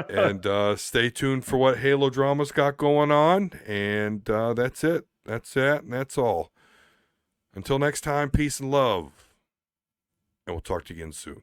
And stay tuned for what Halo Drama's got going on, and that's it. That's it, and that's all. Until next time, peace and love, and we'll talk to you again soon.